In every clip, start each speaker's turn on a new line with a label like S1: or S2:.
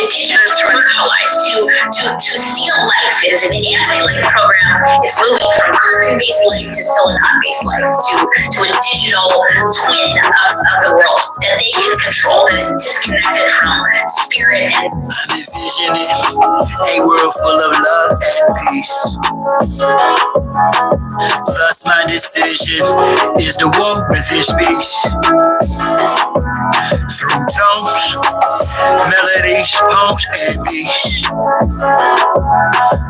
S1: indigenous or allies to steal life. It is an anti-life program. It's moving from current-based life to silicon-based life to a digital twin of the world that they can control, that is disconnected from spirit. And
S2: I'm envisioning a world full of love and peace. Thus my decision is to walk with this beast. Through tones, melodies, poems, and beats.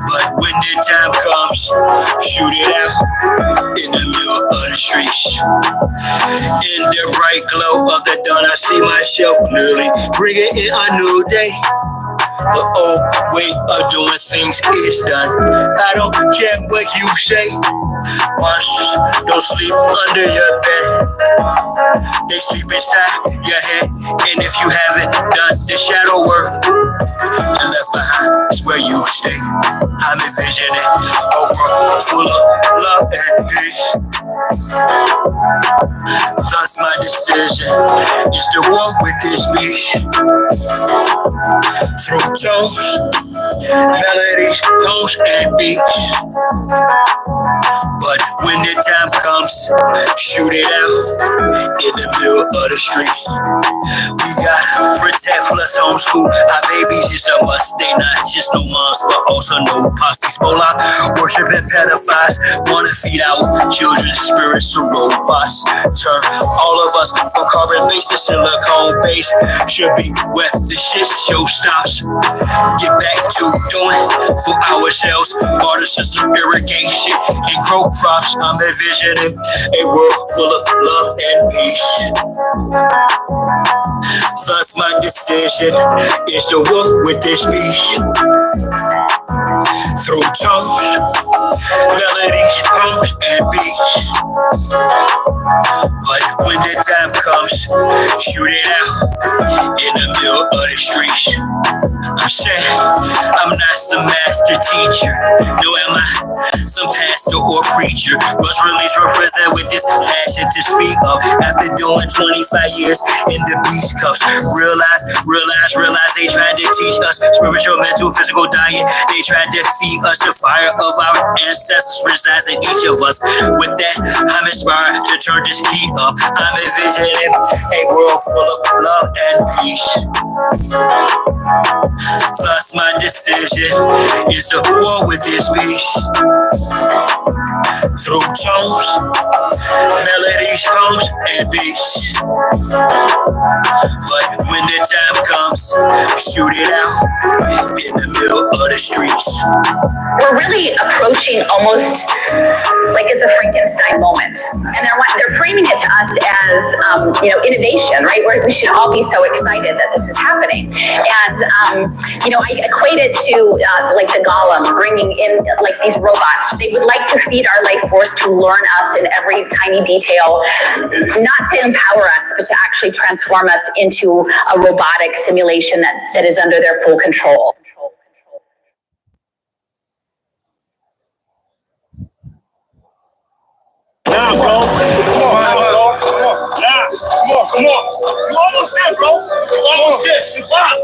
S2: But when the time comes, shoot it out in the middle of the streets. In the bright glow of the dawn, I see myself clearly, bringing in a new day. The old way of doing things is done. I don't care what you say. Once, don't sleep under your bed. They sleep inside your head. And if you haven't done the shadow work, and left behind is where you stay. I'm envisioning a world full of love and peace. Thus my decision is to walk with this beast. Through tones, melodies, tones, and beats. But when the time comes, shoot it out in the middle of the street. We got protect plus homeschool. Our babies is a must. They not just no moms, but also no posses. Bola worshiping pedophiles, wanna feed out children's spirits to robots. Turn all of us from carbon-based to silicone-based. Should be where the shit show stops. Get back to doing for ourselves. Barter system, irrigation, and grow crops. I'm envisioning a world full of love and peace. Thus my decision is to walk with this beast. Through tones, melodies, poems, and beats. But when the time comes, shoot it out in the middle of the streets. I'm saying I'm not some master teacher, no am I some pastor or preacher. Was released represent with this passion to speak up. After doing 25 years in the beast cuffs, realize they tried to teach us spiritual, mental, physical diet. They tried to feed us the fire of our ancestors resides in each of us. With that, I'm inspired to turn this heat up. I'm envisioning a world full of love and peace. Thus my decision is to war with this beast. Through tones, melodies, tones, and beats. But when the time comes, shoot it out in the middle of the streets.
S1: We're really approaching almost like it's a Frankenstein moment. And they're framing it to us as, innovation, right? Where we should all be so excited that this is happening. And, I equate it to like the Golem bringing in like these robots. They would like to feed our life force to learn us in every tiny detail, not to empower us, but to actually transform us into a robotic simulation that is under their full control.
S3: Nah, bro. Come on. You almost there, bro. You almost there. Survive.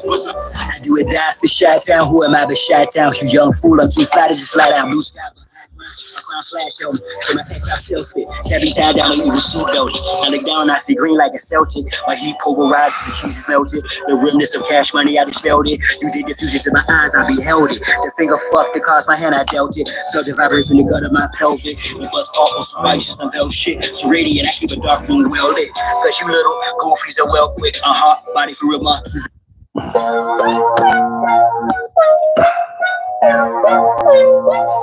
S3: Push up.
S2: I do it die for Chi-Town. Who am I but Chi-Town? You young fool, I'm too fly to just slide down. Blue sky flash on me, so my pants are still fit. Cabby's tied down, even sheep loaded. I look down, I see green like a Celtic. My heat pulverized, the cheese is melted. The remnants of cash money, I dispelled it. You did the fusions in my eyes, I beheld it. The finger fucked, the cards, my hand, I dealt it. Felt the vibration in the gut of my pelvic. The buzz almost righteous, some hell shit. So radiant, I keep a dark room well lit. Cause you little goofies are well quick. Body for real, my.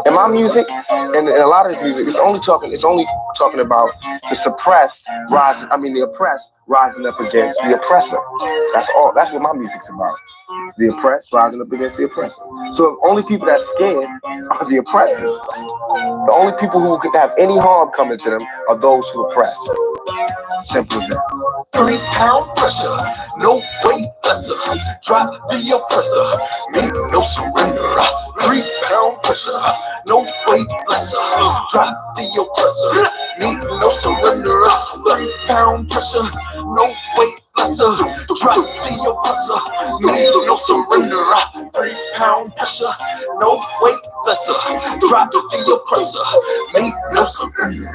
S4: In my music, and a lot of this music, it's only talking about the suppressed rising. I mean, the oppressed rising up against the oppressor. That's all. That's what my music's about. The oppressed rising up against the oppressor. So the only people that's scared are the oppressors. The only people who can have any harm coming to them are those who oppress. Simple as that.
S3: 3-pound pressure, no weight lesser. Drop the oppressor, me no surrender. 3-pound pressure, no weight lesser. Drop the oppressor, me no surrender. 3-pound pressure, no weight lesser. Drop the oppressor, me no surrender. 3-pound pressure, no weight lesser. Drop the oppressor, me no surrender.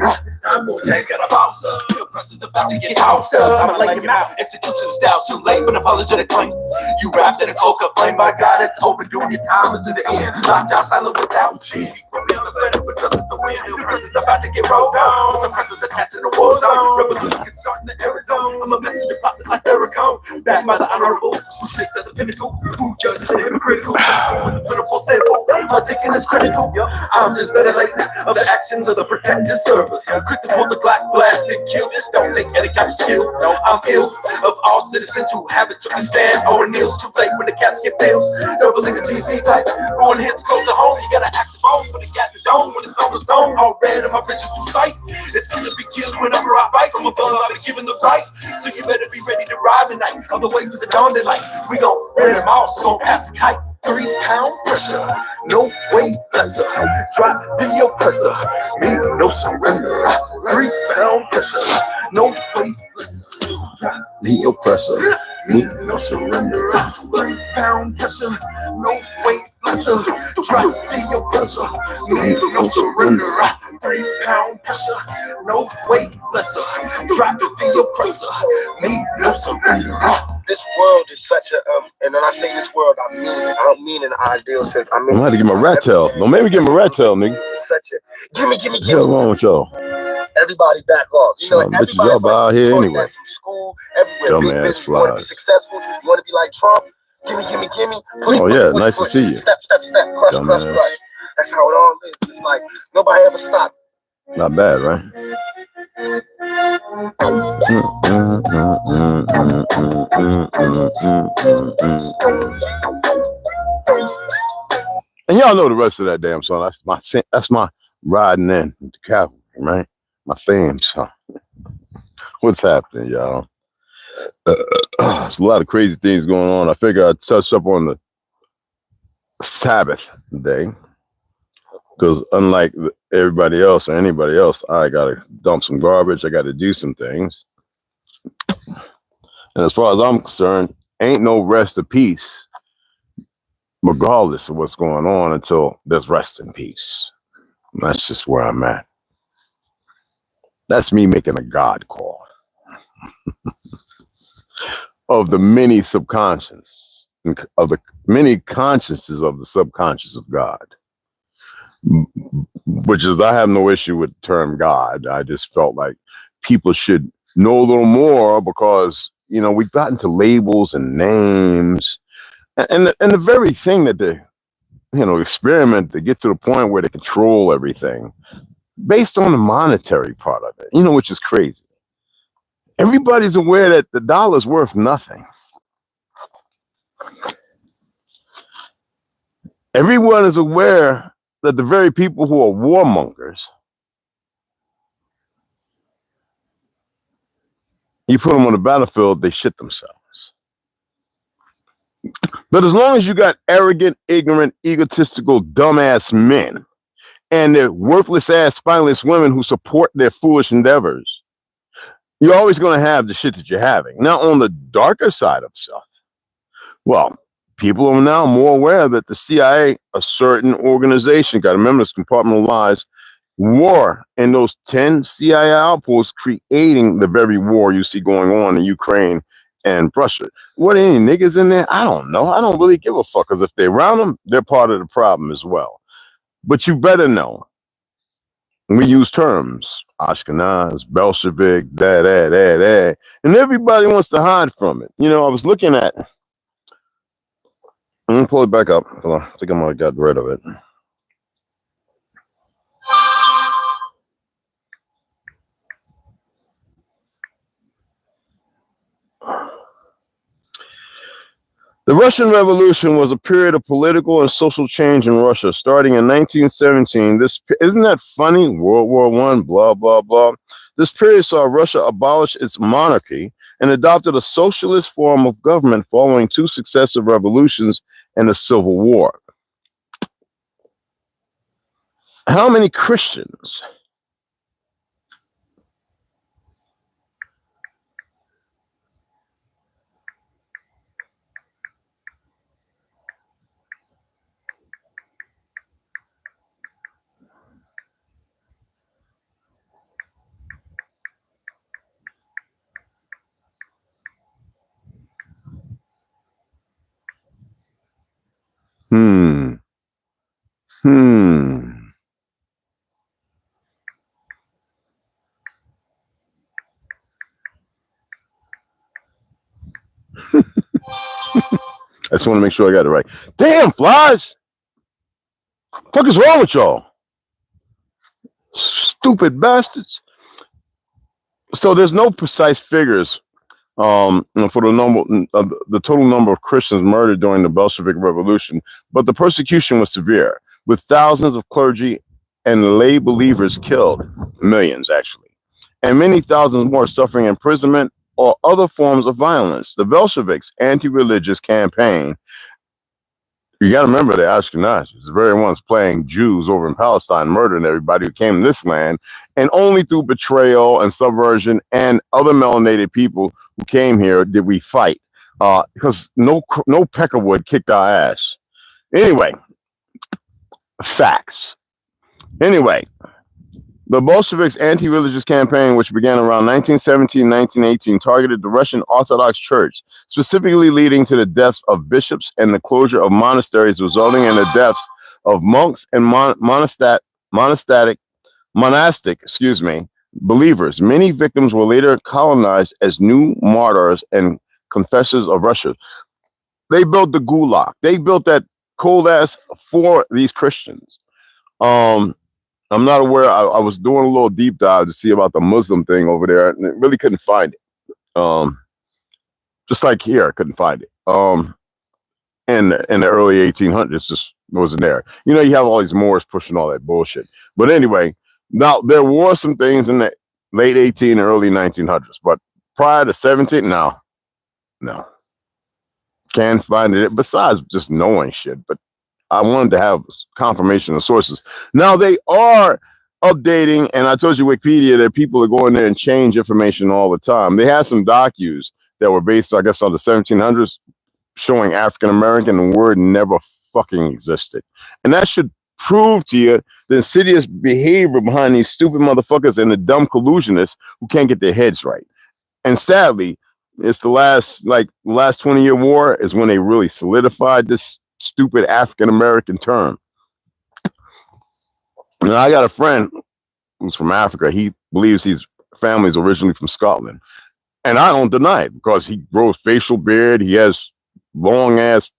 S3: I'm gonna take it a bounce up. The oppressor's about to get housed up. I'ma lay him out. Execution style too late for an apologetic claim. You wrapped in a cloak of flame. My God, it's overdue. Your time is to the end. Locked out, silent without cheat. Remember better, but trust is the wind. The oppressor's about to get rolled down. With some oppressors attached to the war zone. Revolution can start in the Arizona. I'm a messenger popping like Jericho. Backed by the honorable who sits at the pinnacle. Who judges the hypocritical. With the pitiful sample. My thinking is critical. I'm just ventilating of the actions of the protected service. Quick to pull the Glock, blast and kill. This don't take any kind of skill. No, I'm ill of all citizens who haven't took a stand or kneels too late when the cats get pills. Don't believe the GC type. Going hits close to home. You gotta act the phone when the gas is on. When it's on the zone, all red in my vision through sight. It's gonna be killed whenever I bite. From above, I'll be given the right. So you better be ready to ride tonight. On the way to the dawn daylight. We gon' burn them all, so gon' pass the kite. 3-pound pressure, no weight lesser. Drop the oppressor, me no surrender. 3-pound pressure, no weight lesser. Drop the oppressor, me no surrender. 3-pound pressure, no weight lesser. Drop the oppressor, me no surrender. 3-pound pressure, no weight lesser. Drop the oppressor, me no surrender.
S4: This world is such a and when I say this world, I mean it. I don't mean in an ideal sense. I mean,
S5: I'm gonna have to get my rat tail. Don't make me get my rat tail, nigga.
S4: It's such a gimme.
S5: What's wrong with y'all?
S4: Everybody back off. You know,
S5: Bitches, y'all
S4: everybody's
S5: out here anyway.
S4: from school, everywhere. Big
S5: Dumbass
S4: business. You want to be
S5: flies.
S4: successful. You want to be like Trump. Gimme. Push,
S5: Oh yeah, nice to see you.
S4: Step. Crush. That's how it all is. It's like nobody ever stopped.
S5: Not bad, right? And y'all know the rest of that damn song. That's my riding in with the cavalry, right? My theme song. What's happening, y'all? There's a lot of crazy things going on. I figure I'd touch up on the Sabbath day. Because unlike everybody else or anybody else, I got to dump some garbage. I got to do some things. And as far as I'm concerned, ain't no rest of peace, regardless of what's going on, until there's rest in peace. And that's just where I'm at. That's me making a God call of the many subconscious, of the many consciences of the subconscious of God. Which is, I have no issue with the term God. I just felt like people should know a little more because, you know, we've gotten to labels and names and the very thing that they, you know, experiment to get to the point where they control everything based on the monetary part of it, you know, which is crazy. Everybody's aware that the dollar's worth nothing. Everyone is aware that the very people who are warmongers, you put them on the battlefield, they shit themselves. But as long as you got arrogant, ignorant, egotistical, dumbass men and the worthless ass, spineless women who support their foolish endeavors, you're always going to have the shit that you're having. Now, on the darker side of stuff, well, people are now more aware that the CIA, a certain organization, got to remember it's compartmentalized war in those 10 CIA outposts, creating the very war you see going on in Ukraine and Russia. What, any niggas in there? I don't know. I don't really give a fuck, because if they're around them, they're part of the problem as well. But you better know, we use terms, Ashkenaz, Bolshevik, and everybody wants to hide from it. You know, I was looking at, I'm gonna pull it back up. Hold on. I think I might have got rid of it. The Russian Revolution was a period of political and social change in Russia, starting in 1917. This isn't that funny? World War I, blah blah blah. This period saw Russia abolish its monarchy and adopted a socialist form of government following two successive revolutions and a civil war. How many Christians I just want to make sure I got it right. Damn, flies! What is wrong with y'all? Stupid bastards. So there's no precise figures for the total number of Christians murdered during the Bolshevik Revolution, but the persecution was severe, with thousands of clergy and lay believers killed, millions actually, and many thousands more suffering imprisonment or other forms of violence. The Bolsheviks' anti-religious campaign, you got to remember the Ashkenazis, the very ones playing Jews over in Palestine, murdering everybody who came to this land, and only through betrayal and subversion and other melanated people who came here did we fight, because no Peckerwood kicked our ass. Anyway, facts. Anyway, the Bolsheviks' anti-religious campaign, which began around 1917-1918, targeted the Russian Orthodox Church, specifically leading to the deaths of bishops and the closure of monasteries, resulting in the deaths of monks and monastic believers. Many victims were later colonized as new martyrs and confessors of Russia. They built the Gulag. They built that cold ass for these Christians. I'm not aware. I was doing a little deep dive to see about the Muslim thing over there, and really couldn't find it. Just like here, I couldn't find it. In the early 1800s, just wasn't there. You know, you have all these Moors pushing all that bullshit. But anyway, now there were some things in the late 18 and early 1900s, but prior to 17, no, can't find it. Besides just knowing shit, but I wanted to have confirmation of sources. Now they are updating, and I told you Wikipedia that people are going there and change information all the time. They had some docus that were based, I guess, on the 1700s, showing African American. The word never fucking existed, and that should prove to you the insidious behavior behind these stupid motherfuckers and the dumb collusionists who can't get their heads right. And sadly, it's the last 20-year war is when they really solidified this stupid African American term. And I got a friend who's from Africa. He believes his family's originally from Scotland, and I don't deny it because he grows facial beard. He has long ass.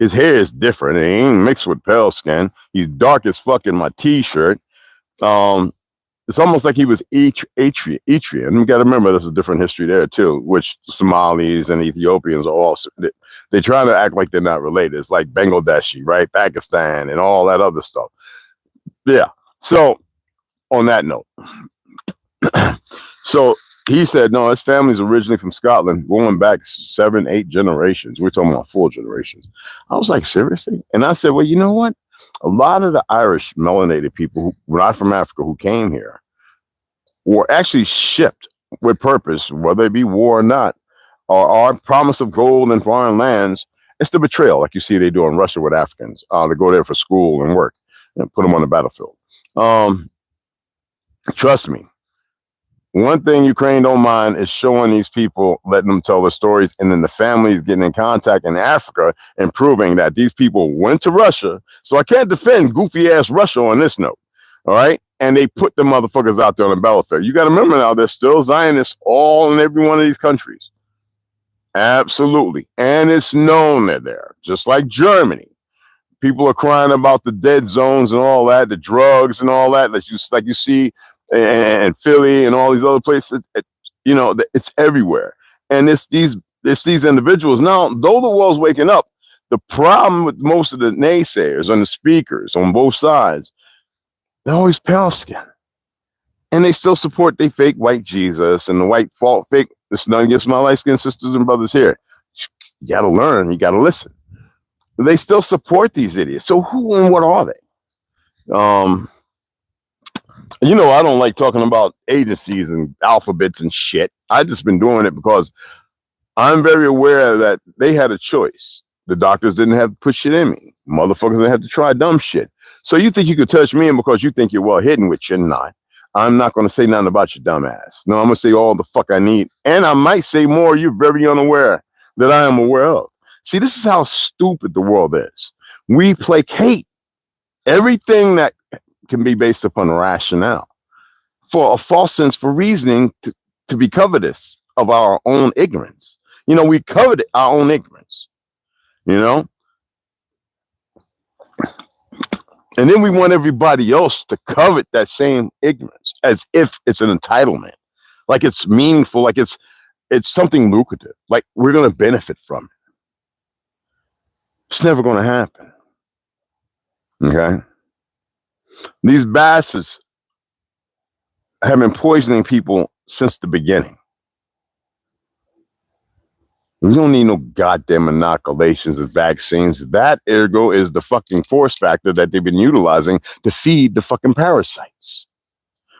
S5: His hair is different. It ain't mixed with pale skin. He's dark as fuck in my t-shirt. It's almost like he was Etrian. You got to remember, there's a different history there too, which Somalis and Ethiopians are also, they're trying to act like they're not related. It's like Bangladeshi, right? Pakistan and all that other stuff. Yeah. So on that note, so he said, no, his family's originally from Scotland, going back 7, 8 generations. We're talking about 4 generations. I was like, seriously? And I said, well, you know what? A lot of the Irish melanated people who were not from Africa who came here were actually shipped with purpose, whether it be war or not, or our promise of gold in foreign lands. It's the betrayal, like you see they do in Russia with Africans. They go there for school and work and put them on the battlefield. Trust me. One thing Ukraine don't mind is showing these people, letting them tell their stories, and then the families getting in contact in Africa and proving that these people went to Russia. So I can't defend goofy ass Russia on this note. All right. And they put the motherfuckers out there on the battlefield. You got to remember now, there's still Zionists all in every one of these countries. Absolutely. And it's known they're there, just like Germany. People are crying about the dead zones and all that, the drugs and all that, like you see and Philly and all these other places. You know, it's everywhere. And this it's these individuals. Now, though the world's waking up, the problem with most of the naysayers and the speakers on both sides, they're always pale skin. And they still support their fake white Jesus and the white fake. It's nothing against my light skinned sisters and brothers here. You got to learn. You got to listen. They still support these idiots. So who and what are they? I don't like talking about agencies and alphabets and shit. I just been doing it because I'm very aware that they had a choice. The doctors didn't have to put shit in me. Motherfuckers didn't have to try dumb shit. So you think you could touch me, and because you think you're well hidden, which you're not, I'm not going to say nothing about your dumb ass. No, I'm going to say all the fuck I need. And I might say more you're very unaware that I am aware of. See, this is how stupid the world is. We placate everything that can be based upon rationale for a false sense for reasoning to be covetous of our own ignorance. We covet our own ignorance, And then we want everybody else to covet that same ignorance as if it's an entitlement, like it's meaningful, like it's something lucrative, like we're going to benefit from it. It's never going to happen. Okay? These bastards have been poisoning people since the beginning. We don't need no goddamn inoculations and vaccines. That, ergo, is the fucking force factor that they've been utilizing to feed the fucking parasites,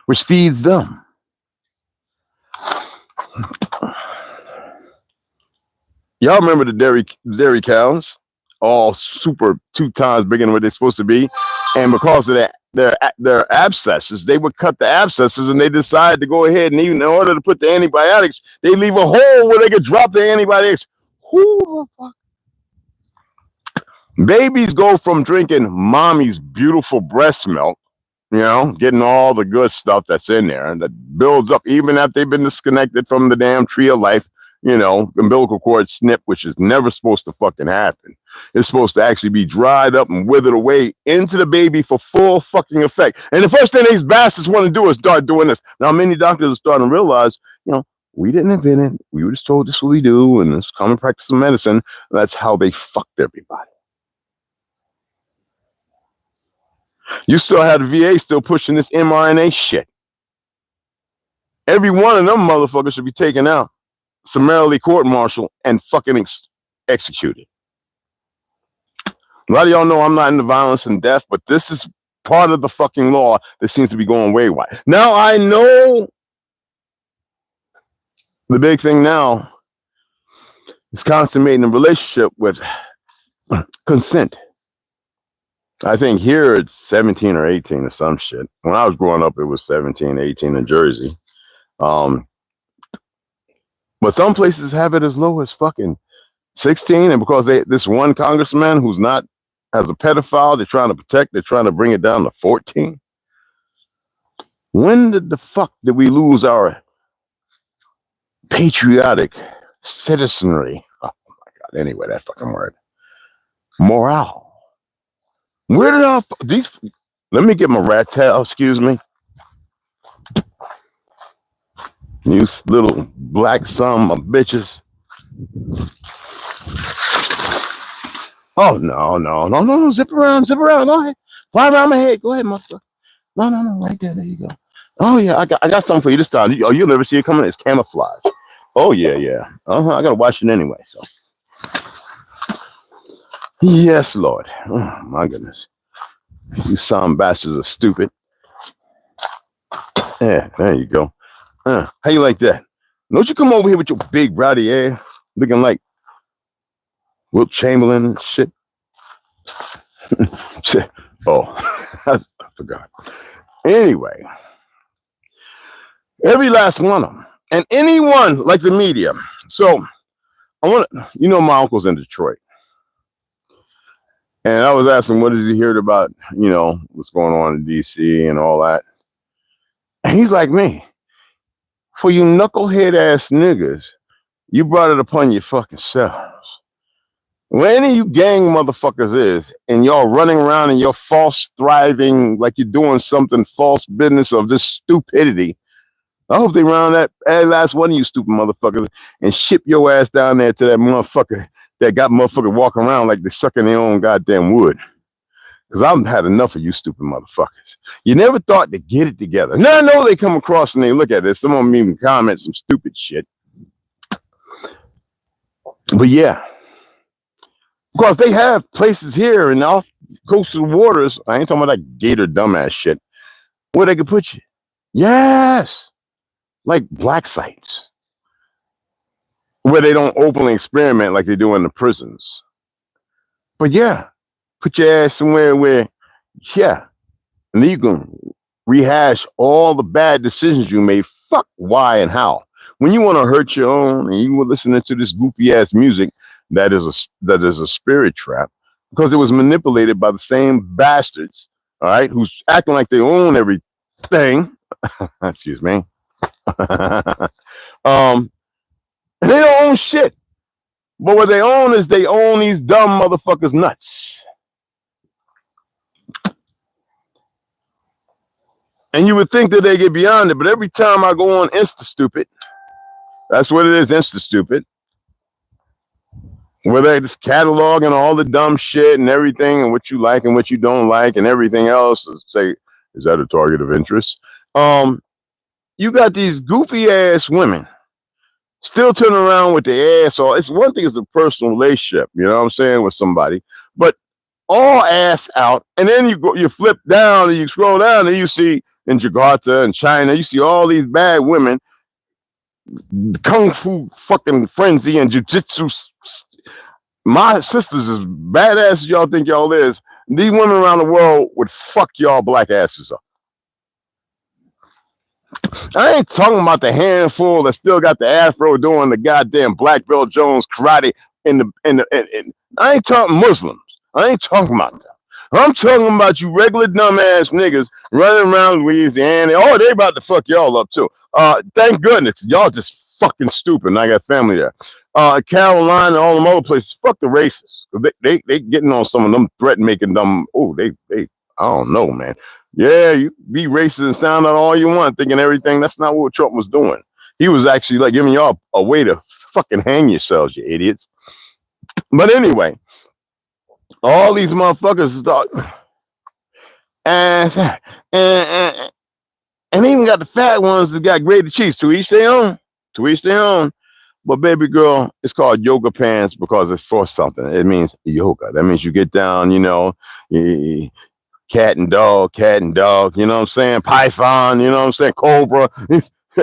S5: which feeds them. Y'all remember the dairy cows? All super 2 times bigger than what they're supposed to be. And because of their abscesses, they would cut the abscesses, and they decided to go ahead and, even in order to put the antibiotics, they leave a hole where they could drop the antibiotics. Who the fuck? Babies go from drinking mommy's beautiful breast milk, getting all the good stuff that's in there, and that builds up even after they've been disconnected from the damn tree of life, umbilical cord snip, which is never supposed to fucking happen. It's supposed to actually be dried up and withered away into the baby for full fucking effect. And the first thing these bastards want to do is start doing this. Now, many doctors are starting to realize, we didn't invent it. We were just told this is what we do, and it's common practice of medicine. That's how they fucked everybody. You still have the VA still pushing this mRNA shit. Every one of them motherfuckers should be taken out, summarily court-martialed, and fucking executed. A lot of y'all know I'm not into violence and death, but this is part of the fucking law that seems to be going way wide. Now, I know the big thing now is consummating a relationship with consent. I think here it's 17 or 18 or some shit. When I was growing up, it was 17, 18 in Jersey. But some places have it as low as fucking 16. And because this one congressman who's not as a pedophile, they're trying to protect, they're trying to bring it down to 14. When the fuck did we lose our patriotic citizenry? Oh my God. Anyway, that fucking word. Morale. Where did these, let me get my rat tail, excuse me. You little black son of bitches. Oh, no. Zip around. Go ahead. Fly around my head. Go ahead, motherfucker. No. Right there. There you go. Oh, yeah. I got something for you this time. You'll never see it coming. It's camouflage. Oh, yeah. I got to watch it anyway, so. Yes, Lord. Oh, my goodness. You son bastards are stupid. Yeah, there you go. How you like that? Don't you come over here with your big rowdy air, looking like Wilt Chamberlain and shit. Oh, I forgot. Anyway, every last one of them, and anyone like the media. So I want to, my uncle's in Detroit. And I was asking, what has he heard about, what's going on in DC and all that? And he's like me. For you knucklehead ass niggas, you brought it upon your fucking selves. When any of you gang motherfuckers is, and y'all running around in your false thriving, like you're doing something false business of this stupidity, I hope they round that last one of you stupid motherfuckers and ship your ass down there to that motherfucker that got motherfucker walking around like they sucking their own goddamn wood. Because I've had enough of you stupid motherfuckers. You never thought to get it together. Now I know they come across and they look at it. Some of them even comment some stupid shit. But yeah. Because they have places here in the off coastal waters. I ain't talking about that gator dumbass shit. Where they could put you. Yes. Like black sites. Where they don't openly experiment like they do in the prisons. But yeah. Put your ass somewhere where, yeah. And then you can rehash all the bad decisions you made. Fuck why and how. When you want to hurt your own and you were listening to this goofy ass music that is a spirit trap because it was manipulated by the same bastards, all right, who's acting like they own everything. Excuse me. And they don't own shit. But what they own is they own these dumb motherfuckers nuts. And you would think that they get beyond it, but every time I go on Insta Stupid, that's what it is, Insta Stupid, where they just cataloging all the dumb shit and everything and what you like and what you don't like and everything else. Say, is that a target of interest? You got these goofy ass women still turning around with their ass all. It's one thing, it's a personal relationship, you know what I'm saying, with somebody, but all ass out, and then you flip down and you scroll down and you see in Jakarta and China, you see all these bad women, kung fu fucking frenzy and jujitsu. My sisters, as badass as y'all think y'all is, these women around the world would fuck y'all black asses up. I ain't talking about the handful that still got the afro doing the goddamn Black Belt Jones karate I ain't talking Muslims. I ain't talking about that. I'm talking about you regular dumbass niggas running around Louisiana. Oh, they about to fuck y'all up too. Thank goodness. Y'all just fucking stupid. And I got family there. Carolina, all them other places. Fuck the racists. They getting on some of them threat making them. Oh, they I don't know, man. Yeah, you be racist and sound out all you want, thinking everything. That's not what Trump was doing. He was actually like giving y'all a way to fucking hang yourselves, you idiots. But anyway, all these motherfuckers start and even got the fat ones that got grated cheese. To each their own. To each their own. But baby girl, it's called yoga pants because it's for something. It means yoga. That means you get down, you know, cat and dog, you know what I'm saying? Python, you know what I'm saying? Cobra,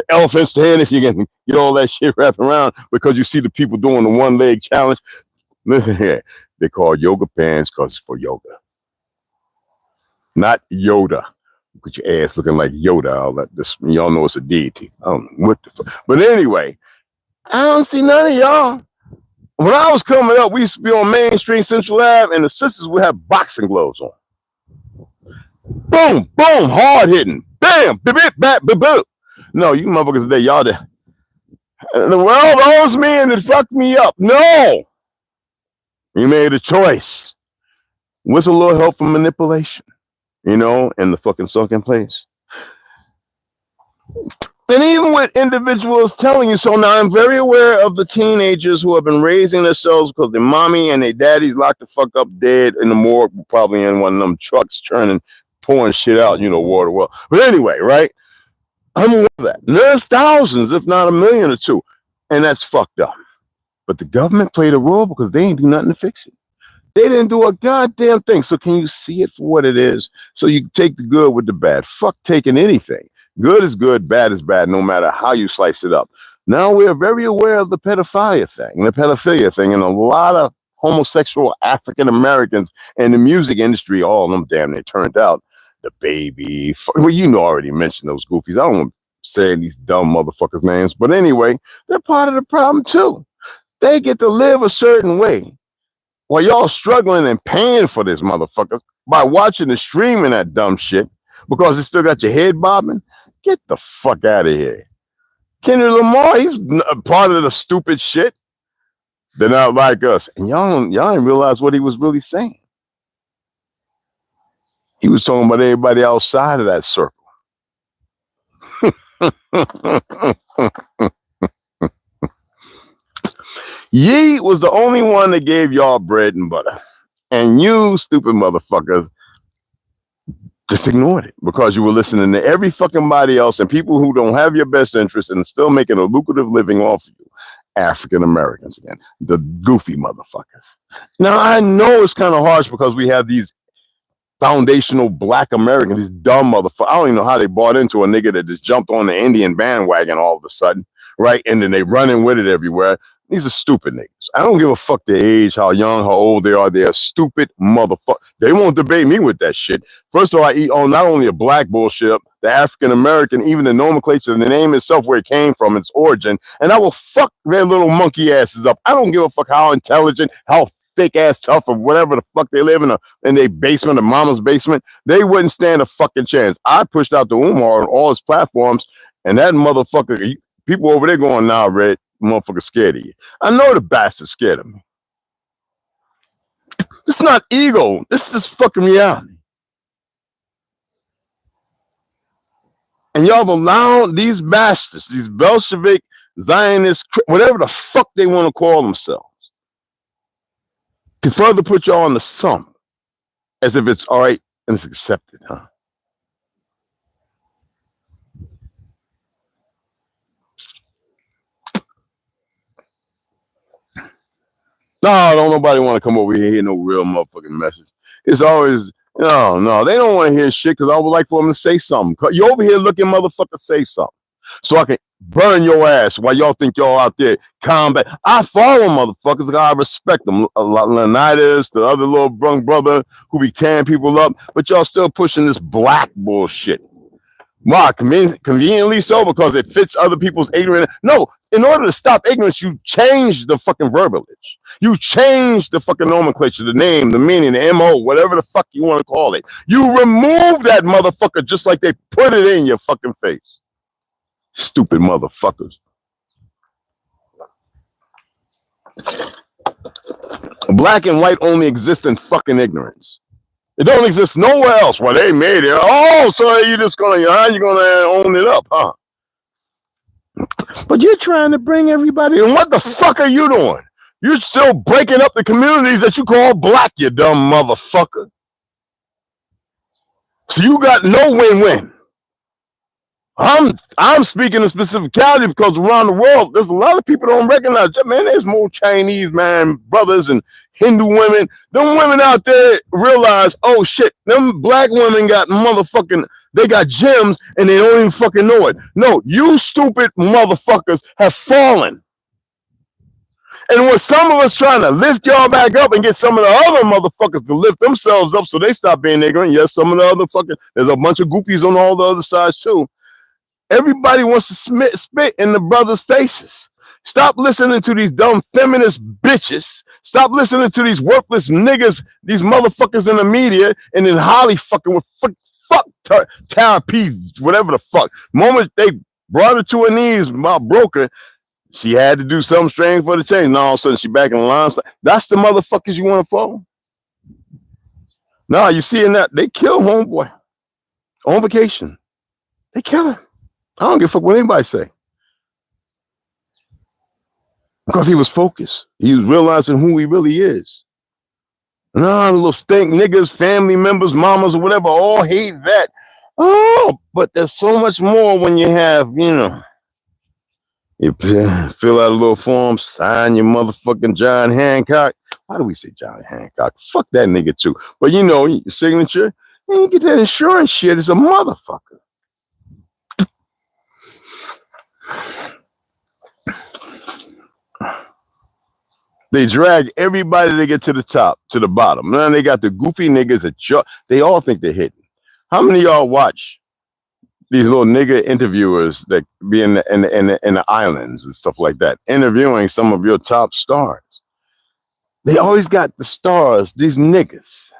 S5: elephant's head, if you can get all that shit wrapped around because you see the people doing the one leg challenge. Listen here, they call yoga pants because it's for yoga. Not Yoda. With your ass looking like Yoda, all that. This, y'all know it's a deity. I don't know what the fuck. But anyway, I don't see none of y'all. When I was coming up, we used to be on Main Street, Central Ave, and the sisters would have boxing gloves on. Boom, boom, hard hitting. Bam, bip, bap, boo. No, you motherfuckers today, y'all there. The world owes me and it fucked me up. No. You made a choice with a little help from manipulation, you know, in the fucking sunken place. And even with individuals telling you so, now I'm very aware of the teenagers who have been raising themselves because their mommy and their daddy's locked the fuck up dead in the morgue, probably in one of them trucks pouring shit out, you know, water well. But anyway, right? I'm aware of that. And there's thousands, if not a million or two. And that's fucked up. But the government played a role because they ain't do nothing to fix it. They didn't do a goddamn thing. So can you see it for what it is? So you can take the good with the bad. Fuck taking anything. Good is good, bad is bad, no matter how you slice it up. Now we're very aware of the pedophilia thing, and a lot of homosexual African Americans in the music industry, all of them damn near turned out. The baby, well, you know, I already mentioned those goofies. I don't want to say these dumb motherfuckers' names, but anyway, they're part of the problem too. They get to live a certain way while y'all struggling and paying for this motherfuckers by watching and streaming that dumb shit because it still got your head bobbing. Get the fuck out of here. Kendrick Lamar, he's part of the stupid shit. They're not like us. And y'all didn't realize what he was really saying. He was talking about everybody outside of that circle. Ye was the only one that gave y'all bread and butter. And you stupid motherfuckers just ignored it because you were listening to every fucking body else and people who don't have your best interest and still making a lucrative living off of you. African Americans again, the goofy motherfuckers. Now I know it's kind of harsh because we have these foundational black Americans, these dumb motherfuckers. I don't even know how they bought into a nigga that just jumped on the Indian bandwagon all of a sudden, right? And then they running with it everywhere. These are stupid niggas. I don't give a fuck their age, how young, how old they are. They're stupid motherfuckers. They won't debate me with that shit. First of all, I eat on not only a black bullshit, the African American, even the nomenclature, the name itself, where it came from, its origin, and I will fuck their little monkey asses up. I don't give a fuck how intelligent, how thick ass tough, or whatever the fuck they live in their basement or mama's basement. They wouldn't stand a fucking chance. I pushed out the Umar on all his platforms, and that motherfucker, people over there going, nah, Red, motherfucker scared of you. I know the bastard's scared of me. It's not ego. This is fucking reality. And y'all allow these bastards, these Bolshevik, Zionist, whatever the fuck they want to call themselves, to further put y'all on the sump as if it's all right and it's accepted, huh? No, don't nobody want to come over here and hear no real motherfucking message. It's always, no, they don't want to hear shit because I would like for them to say something. You over here looking, motherfucker, say something. So I can burn your ass while y'all think y'all out there combat. I follow motherfuckers. I respect them. Leonidas, the other little brother who be tearing people up, but y'all still pushing this black bullshit. Why? Conveniently so, because it fits other people's ignorance. No, in order to stop ignorance, you change the fucking verbiage. You change the fucking nomenclature, the name, the meaning, the MO, whatever the fuck you want to call it. You remove that motherfucker just like they put it in your fucking face. Stupid motherfuckers. Black and white only exist in fucking ignorance. It don't exist nowhere else. Well, they made it. Oh, so you're just you're gonna own it up, huh? But you're trying to bring everybody. And what the fuck are you doing? You're still breaking up the communities that you call black, you dumb motherfucker. So you got no win-win. I'm speaking in specificality because around the world, there's a lot of people don't recognize that, man. There's more Chinese, man, brothers and Hindu women. Them women out there realize, oh shit, them black women got they got gems and they don't even fucking know it. No, you stupid motherfuckers have fallen. And with some of us trying to lift y'all back up and get some of the other motherfuckers to lift themselves up so they stop being ignorant. Yes, some of the other there's a bunch of goofies on all the other sides too. Everybody wants to spit in the brothers' faces. Stop listening to these dumb feminist bitches. Stop listening to these worthless niggas, these motherfuckers in the media, and then Holly fucking with fuck Tara P, whatever the fuck. Moment they brought her to her knees, broke her, she had to do something strange for the change. Now all of a sudden she back in the line. That's the motherfuckers you want to follow? No, you seeing that? They kill homeboy on vacation. They kill him. I don't give a fuck what anybody say. Because he was focused. He was realizing who he really is. No, the little stink niggas, family members, mamas, or whatever, all hate that. Oh, but there's so much more when you have, you fill out a little form, sign your motherfucking John Hancock. Why do we say John Hancock? Fuck that nigga too. But your signature, and you get that insurance shit, it's a motherfucker. They drag everybody to get to the top, to the bottom. Now they got the goofy niggas at they all think they're hidden. How many of y'all watch these little nigga interviewers that be in the islands and stuff like that, interviewing some of your top stars? They always got the stars, these niggas,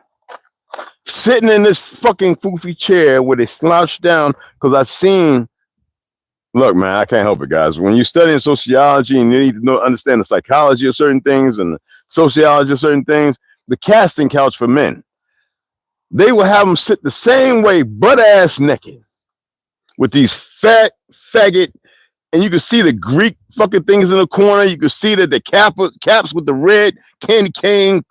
S5: sitting in this fucking foofy chair where they slouch down, because I've seen. Look, man, I can't help it, guys. When you're studying sociology and you need to understand the psychology of certain things and the sociology of certain things, the casting couch for men, they will have them sit the same way, butt-ass naked, with these fat, faggot. And you can see the Greek fucking things in the corner. You can see that the caps with the red candy cane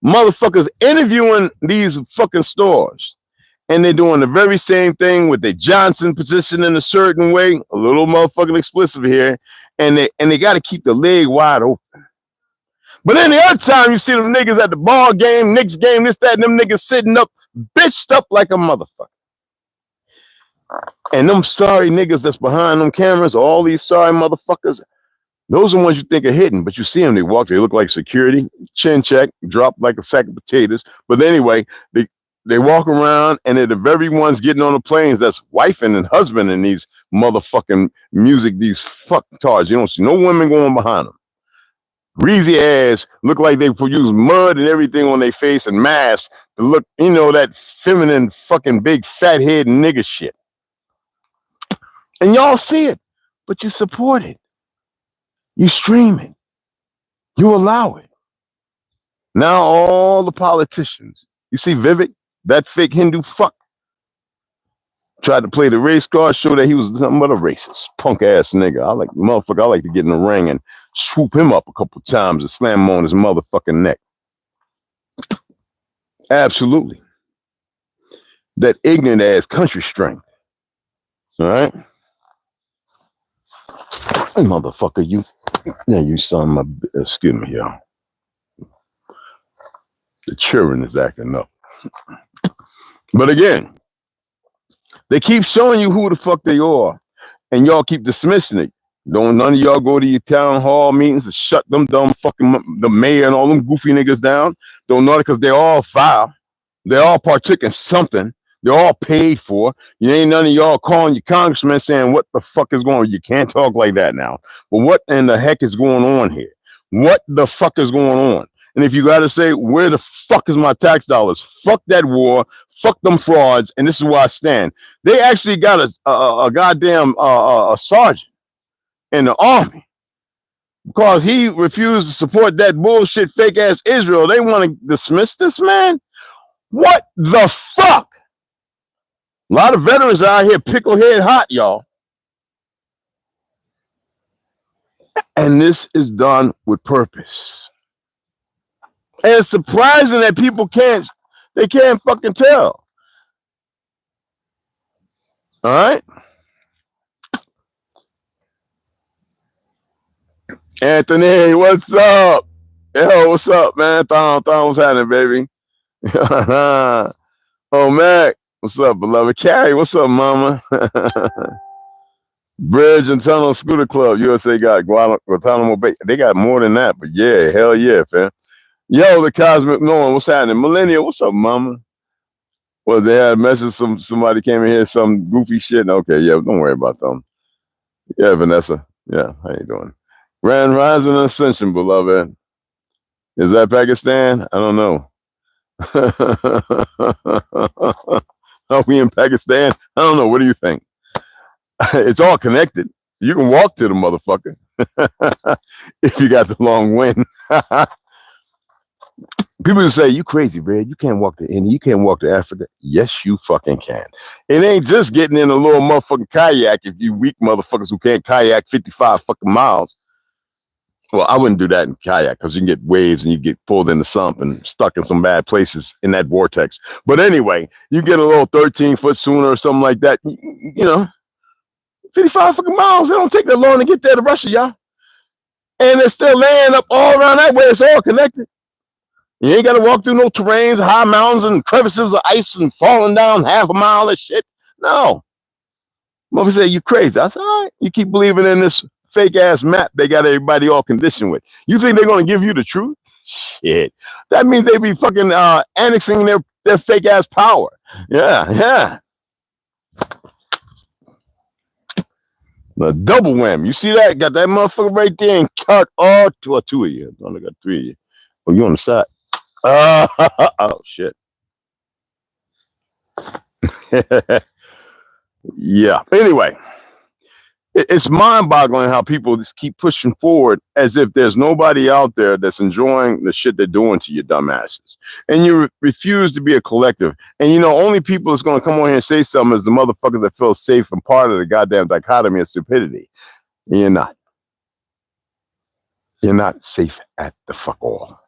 S5: motherfuckers interviewing these fucking stores. And they're doing the very same thing with the Johnson position in a certain way, a little motherfucking explicit here, and they got to keep the leg wide open. But then the other time you see them niggas at the ball game, Knicks game, this, that, and them niggas sitting up, bitched up like a motherfucker. And them sorry niggas that's behind them cameras, all these sorry motherfuckers, those are the ones you think are hidden, but you see them, they walk, they look like security, chin check, drop like a sack of potatoes. But anyway, they walk around and they're the very ones getting on the planes that's wifing and husbanding these motherfucking music, these fucktards. You don't see no women going behind them. Greasy ass, look like they use mud and everything on their face and masks to look, you know, that feminine fucking big fat head nigga shit. And y'all see it, but you support it. You stream it. You allow it. Now all the politicians, you see Vivek, that fake Hindu fuck, tried to play the race card, show that he was something but a racist, punk ass nigga. I like to get in the ring and swoop him up a couple times and slam him on his motherfucking neck. Absolutely. That ignorant ass country strength. All right? Hey, motherfucker, you son of my, excuse me, y'all. The children is acting up. But again, they keep showing you who the fuck they are, and y'all keep dismissing it. Don't none of y'all go to your town hall meetings and shut them dumb fucking the mayor and all them goofy niggas down. Don't know it because they're all foul. They all partook in something. They're all paid for. You ain't none of y'all calling your congressman saying what the fuck is going on. You can't talk like that now. But what in the heck is going on here? What the fuck is going on? And if you got to say, where the fuck is my tax dollars? Fuck that war. Fuck them frauds. And this is where I stand. They actually got a goddamn sergeant in the army because he refused to support that bullshit fake ass Israel. They want to dismiss this man? What the fuck? A lot of veterans out here picklehead hot, y'all. And this is done with purpose. And it's surprising that people can't fucking tell. All right? Anthony, what's up? Yo, what's up, man? Thon, what's happening, baby? Oh, Mac, what's up, beloved? Carrie, what's up, mama? Bridge and Tunnel Scooter Club, USA got Guantanamo Bay. They got more than that, but yeah, hell yeah, fam. Yo, the Cosmic Norm, what's happening? Millennial, what's up, mama? Well, they had a message, somebody came in here, some goofy shit. Okay, yeah, don't worry about them. Yeah, Vanessa. Yeah, how you doing? Grand Rising and Ascension, beloved. Is that Pakistan? I don't know. Are we in Pakistan? I don't know. What do you think? It's all connected. You can walk to the motherfucker if you got the long wind. People just say, you crazy, Red. You can't walk to India. You can't walk to Africa. Yes, you fucking can. It ain't just getting in a little motherfucking kayak if you weak motherfuckers who can't kayak 55 fucking miles. Well, I wouldn't do that in kayak because you can get waves and you get pulled into something and stuck in some bad places in that vortex. But anyway, you get a little 13-foot sooner or something like that. You know, 55 fucking miles. It don't take that long to get there to Russia, y'all. And it's still laying up all around that way. It's all connected. You ain't got to walk through no terrains, high mountains and crevices of ice and falling down half a mile of shit. No. Mother said, you crazy. I said, all right. You keep believing in this fake ass map they got everybody all conditioned with. You think they're going to give you the truth? Shit. That means they be fucking annexing their fake ass power. Yeah. The double whammy. You see that? Got that motherfucker right there and cut all two of you. I only got 3 of you. Oh, you on the side? Oh, shit. Yeah. Anyway, It's mind-boggling how people just keep pushing forward as if there's nobody out there that's enjoying the shit they're doing to you dumbasses. And you refuse to be a collective. And you know, only people that's going to come on here and say something is the motherfuckers that feel safe and part of the goddamn dichotomy of stupidity. And you're not. You're not safe at the fuck all.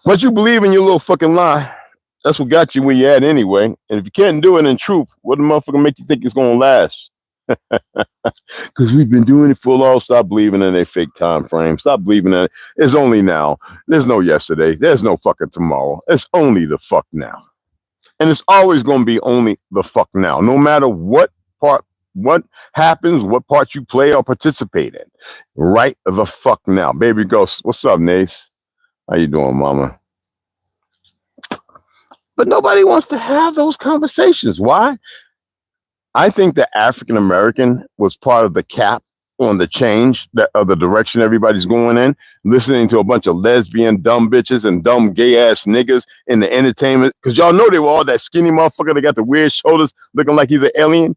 S5: But you believe in your little fucking lie. That's what got you where you're at anyway. And if you can't do it in truth, what the motherfucker make you think it's going to last? Because we've been doing it for a long. Stop believing in a fake time frame. Stop believing in it. It's only now. There's no yesterday. There's no fucking tomorrow. It's only the fuck now. And it's always going to be only the fuck now. No matter what happens, what part you play or participate in. Right the fuck now. Baby Ghost, what's up, Nace? How you doing, mama? But nobody wants to have those conversations. Why? I think the African American was part of the cap on the change of the direction everybody's going in, listening to a bunch of lesbian dumb bitches and dumb gay ass niggas in the entertainment. Because y'all know they were all that skinny motherfucker that got the weird shoulders looking like he's an alien.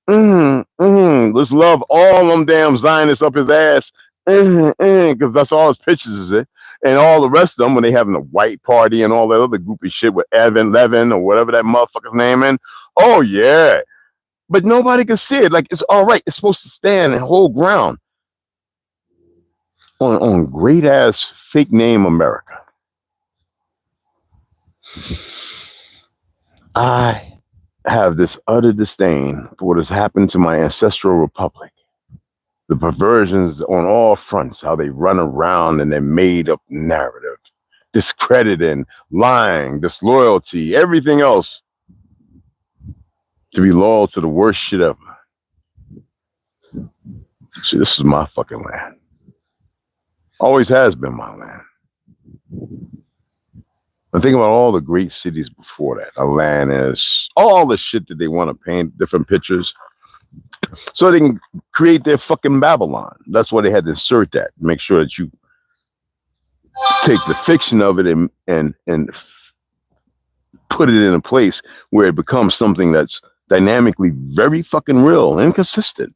S5: Let's love all them damn Zionists up his ass. Because that's all his pictures is it. And all the rest of them, when they having a white party and all that other goopy shit with Evan Levin or whatever that motherfucker's name in. Oh, yeah. But nobody can see it. Like, it's all right. It's supposed to stand and hold ground on great ass fake name America. I have this utter disdain for what has happened to my ancestral republic. The perversions on all fronts, how they run around and their made up narrative, discrediting, lying, disloyalty, everything else. To be loyal to the worst shit ever. See, this is my fucking land. Always has been my land. I think about all the great cities before that. Atlantis, all the shit that they want to paint, different pictures. So they can create their fucking Babylon. That's why they had to insert that. Make sure that you take the fiction of it and put it in a place where it becomes something that's dynamically very fucking real and consistent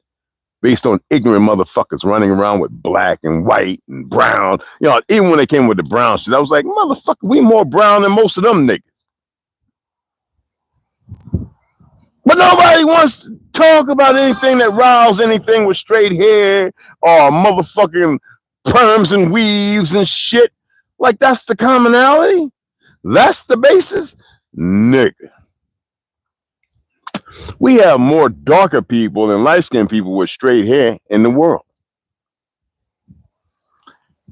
S5: based on ignorant motherfuckers running around with black and white and brown. You know, even when they came with the brown shit, I was like, motherfucker, we more brown than most of them niggas. But nobody wants to talk about anything that riles anything with straight hair or motherfucking perms and weaves and shit. Like, that's the commonality? That's the basis? Nigga. We have more darker people than light-skinned people with straight hair in the world.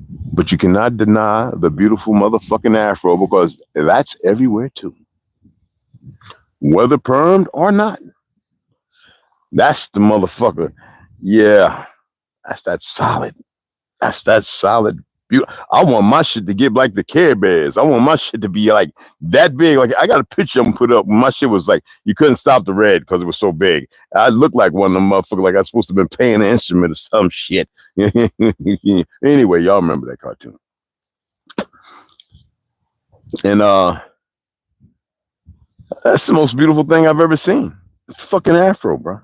S5: But you cannot deny the beautiful motherfucking afro because that's everywhere too. Whether permed or not. That's the motherfucker. Yeah. That's that solid. That's that solid. I want my shit to get like the Care Bears. I want my shit to be like that big. Like, I got a picture I'm put up. My shit was like, you couldn't stop the red because it was so big. I looked like one of them motherfuckers, like I was supposed to have been playing an instrument or some shit. Anyway, y'all remember that cartoon. And that's the most beautiful thing I've ever seen. It's fucking afro, bro.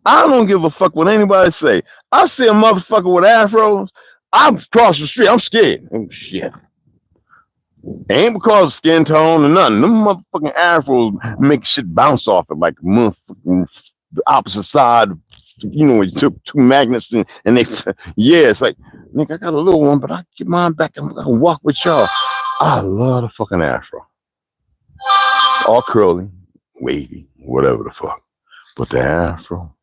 S5: I don't give a fuck what anybody say. I see a motherfucker with afros. I'm across the street. I'm scared. Oh, shit. Ain't because of skin tone or nothing. Them motherfucking afros make shit bounce off it like motherfucking the opposite side. You know, when you took two magnets and they, yeah, it's like, nigga, I got a little one, but I get mine back and I can walk with y'all. I love the fucking afro. All curly, wavy, whatever the fuck. But the afro,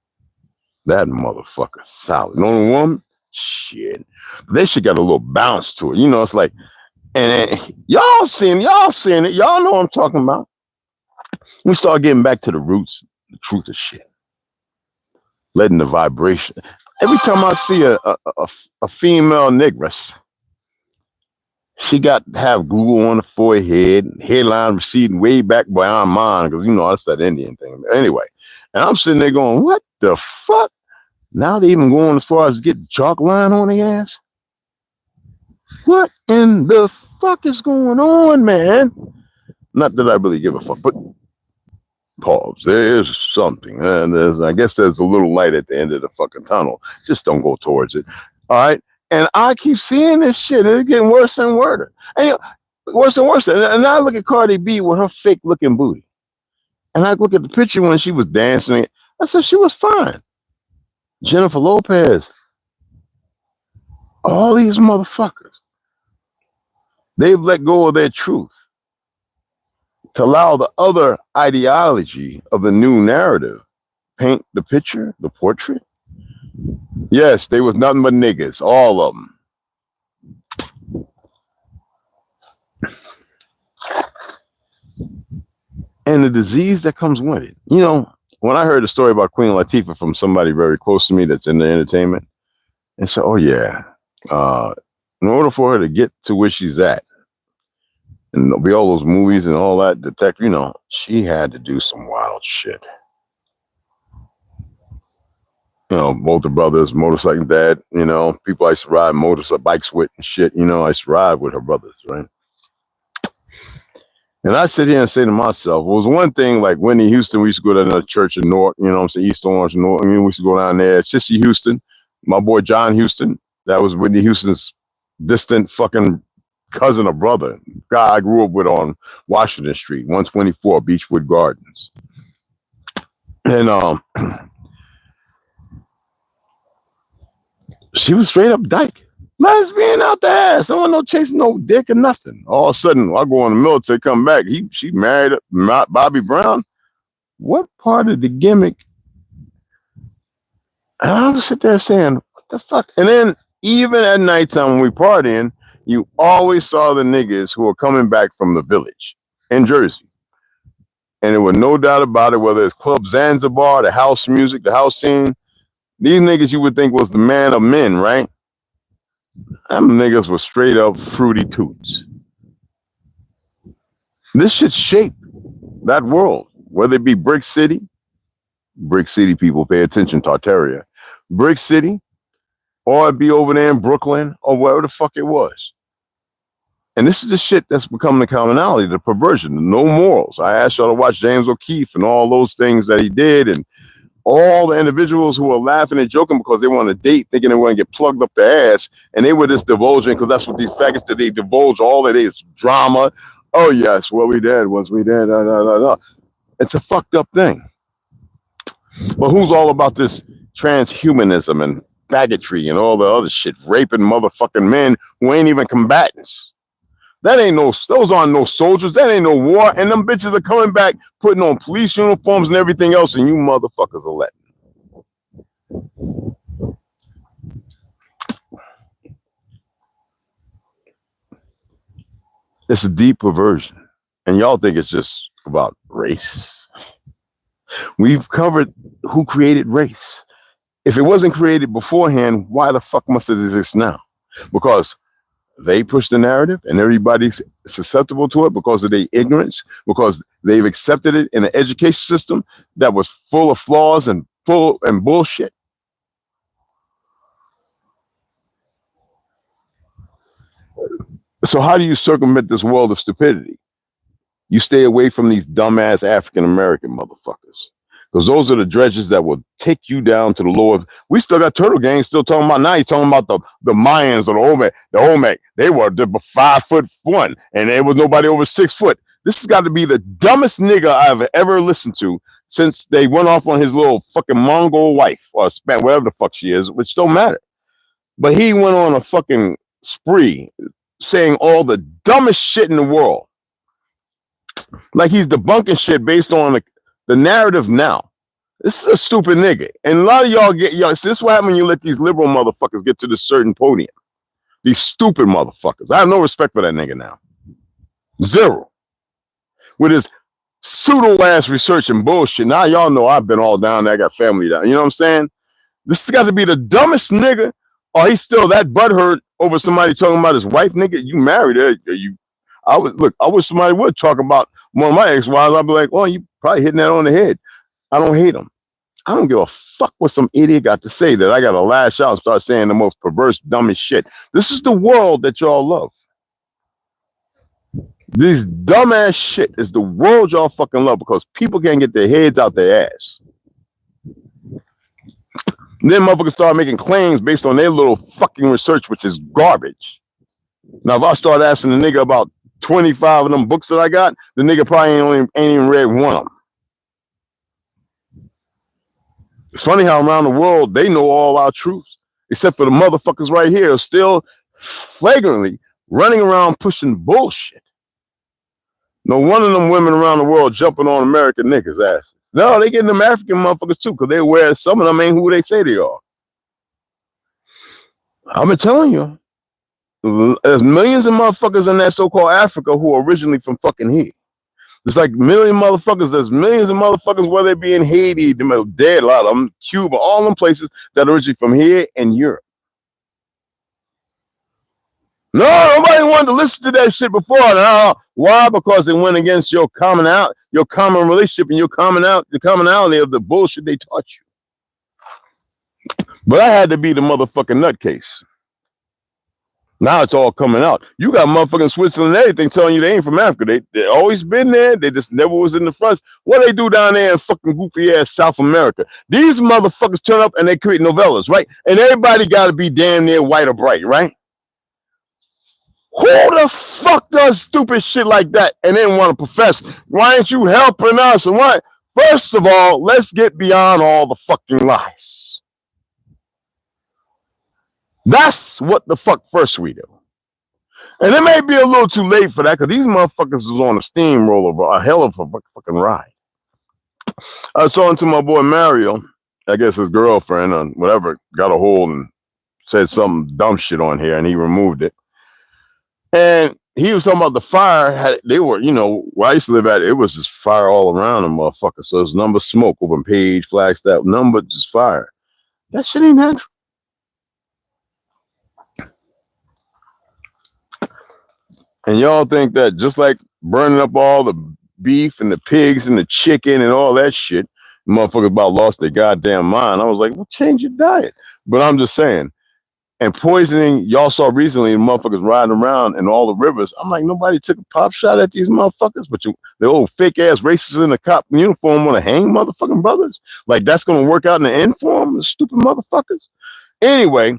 S5: that motherfucker solid. You know the woman? Shit. That shit got a little bounce to it. You know, it's like, and y'all seeing it. Y'all know what I'm talking about. We start getting back to the roots, the truth of shit. Letting the vibration. Every time I see a female negress, she got to have glue on the forehead, hairline receding way back behind mine, because, you know, that's that Indian thing. Anyway, and I'm sitting there going, what the fuck? Now they even going as far as to get the chalk line on their ass? What in the fuck is going on, man? Not that I really give a fuck, but pause. There is something. And I guess there's a little light at the end of the fucking tunnel. Just don't go towards it. All right. And I keep seeing this shit. And it's getting worse and worse. And worse and worse. And I look at Cardi B with her fake looking booty. And I look at the picture when she was dancing. I said she was fine. Jennifer Lopez. All these motherfuckers. They've let go of their truth to allow the other ideology of the new narrative paint the picture, the portrait. Yes, they was nothing but niggas, all of them. And the disease that comes with it. You know, when I heard the story about Queen Latifah from somebody very close to me that's in the entertainment, and so, oh yeah, in order for her to get to where she's at, and be all those movies and all that, you know, she had to do some wild shit. You know, both the brothers, motorcycle dad, you know, people I used to ride bikes with and shit, you know, I used to ride with her brothers, right? And I sit here and say to myself, well, it was one thing like Whitney Houston, we used to go to another church in North, you know what I'm saying, East Orange, North, I mean, we used to go down there. Sissy Houston, my boy John Houston, that was Whitney Houston's distant fucking cousin or brother, guy I grew up with on Washington Street, 124 Beechwood Gardens. And she was straight up dyke. Lesbian out the ass. I don't know chasing no dick or nothing. All of a sudden, I go in the military, come back. She married Bobby Brown. What part of the gimmick? And I would sit there saying, what the fuck? And then even at nighttime when we partying, you always saw the niggas who were coming back from the village in Jersey. And there was no doubt about it, whether it's Club Zanzibar, the house music, the house scene, these niggas you would think was the man of men, right? Them niggas were straight up fruity toots. This shit shaped that world, whether it be Brick City people pay attention, Tartaria, Brick City, or it be over there in Brooklyn, or wherever the fuck it was. And this is the shit that's becoming the commonality, the perversion, the no morals. I asked y'all to watch James O'Keefe and all those things that he did, and all the individuals who were laughing and joking because they want to date, thinking they want to get plugged up their ass, and they were just divulging, because that's what these faggots did. They divulge all of this drama. Oh yes, well we did, once we did. It's a fucked up thing. But who's all about this transhumanism and faggotry and all the other shit, raping motherfucking men who ain't even combatants? That ain't those aren't no soldiers. That ain't no war. And them bitches are coming back, putting on police uniforms and everything else, and you motherfuckers are letting. It's a deep perversion. And y'all think it's just about race. We've covered who created race. If it wasn't created beforehand, why the fuck must it exist now? Because they push the narrative and everybody's susceptible to it because of their ignorance, because they've accepted it in an education system that was full of flaws and full and bullshit. So how do you circumvent this world of stupidity? You stay away from these dumbass African-American motherfuckers. Because those are the dredges that will take you down to the lower. We still got Turtle Gang still talking about, now you're talking about the Mayans or the Olmec. The Olmec, they were 5'1" and there was nobody over 6 foot. This has got to be the dumbest nigga I've ever listened to since they went off on his little fucking Mongol wife or Span, whatever the fuck she is, which don't matter. But he went on a fucking spree saying all the dumbest shit in the world. Like he's debunking shit based on the narrative now. This is a stupid nigga. And a lot of y'all this is what happens when you let these liberal motherfuckers get to this certain podium. These stupid motherfuckers. I have no respect for that nigga now. Zero. With his pseudo-ass research and bullshit. Now y'all know I've been all down there. I got family down. You know what I'm saying? This has got to be the dumbest nigga, or he's still that butthurt over somebody talking about his wife, nigga. You married her. I wish somebody would talk about one of my ex-wives. I'd be like, oh, you probably hitting that on the head. I don't hate him. I don't give a fuck what some idiot got to say that I got to lash out and start saying the most perverse, dumbest shit. This is the world that y'all love. This dumbass shit is the world y'all fucking love because people can't get their heads out their ass. Then motherfuckers start making claims based on their little fucking research, which is garbage. Now, if I start asking the nigga about 25 of them books that I got, the nigga probably ain't even read one of them. It's funny how around the world they know all our truths, except for the motherfuckers right here still flagrantly running around pushing bullshit. No one of them women around the world jumping on American niggas' asses. No, they getting them African motherfuckers too, because they aware some of them ain't who they say they are. I've been telling you, there's millions of motherfuckers in that so-called Africa who are originally from fucking here. There's like million motherfuckers. There's millions of motherfuckers, whether they be in Haiti, dead, a lot of them, Cuba, all them places that are originally from here and Europe. No, nobody wanted to listen to that shit before. No. Why? Because it went against your common relationship and the commonality of the bullshit they taught you. But I had to be the motherfucking nutcase. Now it's all coming out. You got motherfucking Switzerland and everything telling you they ain't from Africa. They always been there. They just never was in the front. What they do down there in fucking goofy ass South America? These motherfuckers turn up and they create novellas, right? And everybody got to be damn near white or bright, right? Who the fuck does stupid shit like that and then want to profess? Why ain't you helping us? And why? First of all, let's get beyond all the fucking lies. That's what the fuck first we do. And it may be a little too late for that because these motherfuckers is on a steamroller, bro. A hell of a fucking ride. I was talking to my boy Mario, I guess his girlfriend or whatever, got a hold and said some dumb shit on here and he removed it. And he was talking about the fire. They were, where I used to live at, it was just fire all around them motherfuckers. So there's number smoke over Page, Flagstaff, number just fire. That shit ain't natural. And y'all think that just like burning up all the beef and the pigs and the chicken and all that shit, motherfuckers about lost their goddamn mind. I was like, well, change your diet. But I'm just saying. And poisoning, y'all saw recently the motherfuckers riding around in all the rivers. I'm like, nobody took a pop shot at these motherfuckers, but the old fake ass racists in the cop uniform want to hang motherfucking brothers. Like that's going to work out in the end for them, the stupid motherfuckers. Anyway,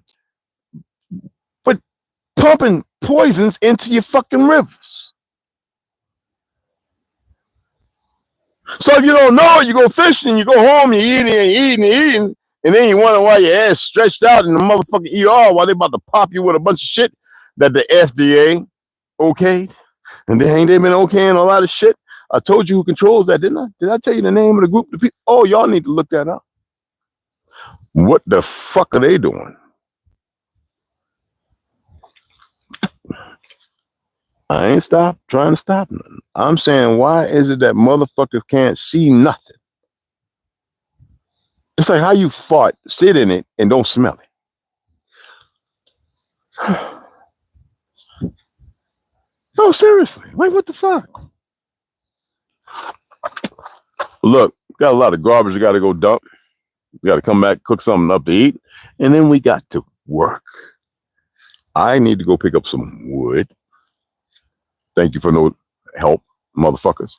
S5: but pumping poisons into your fucking rivers. So if you don't know, you go fishing, you go home, you eating. And then you wonder why your ass stretched out in the motherfucking ER while they about to pop you with a bunch of shit that the FDA okayed. And then ain't they been okaying a lot of shit? I told you who controls that, didn't I? Did I tell you the name of the group of people? Oh, y'all need to look that up. What the fuck are they doing? I ain't trying to stop nothing. I'm saying, why is it that motherfuckers can't see nothing? It's like how you fart, sit in it, and don't smell it. No, seriously. Like, what the fuck? Look, got a lot of garbage we got to go dump. We got to come back, cook something up to eat, and then we got to work. I need to go pick up some wood. Thank you for no help, motherfuckers.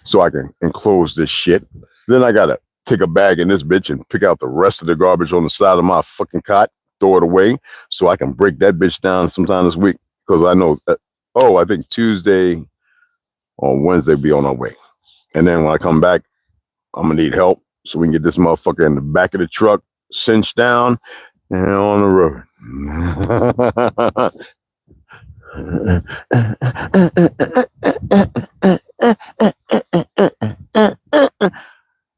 S5: So I can enclose this shit. Then I gotta take a bag in this bitch and pick out the rest of the garbage on the side of my fucking cot, throw it away, so I can break that bitch down sometime this week. Because I know that, I think Tuesday or Wednesday be on our way. And then when I come back, I'm gonna need help so we can get this motherfucker in the back of the truck, cinched down, and on the road.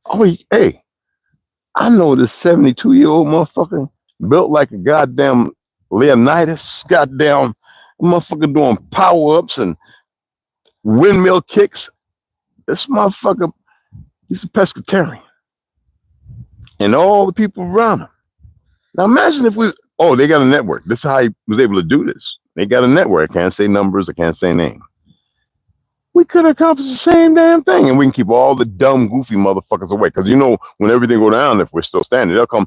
S5: Oh, hey, I know this 72-year-old motherfucker built like a goddamn Leonidas, goddamn motherfucker doing power-ups and windmill kicks. This motherfucker, he's a pescatarian. And all the people around him. Now imagine if they got a network. This is how he was able to do this. They got a network. I can't say numbers. I can't say name. We could accomplish the same damn thing. And we can keep all the dumb, goofy motherfuckers away. Because when everything go down, if we're still standing, they'll come.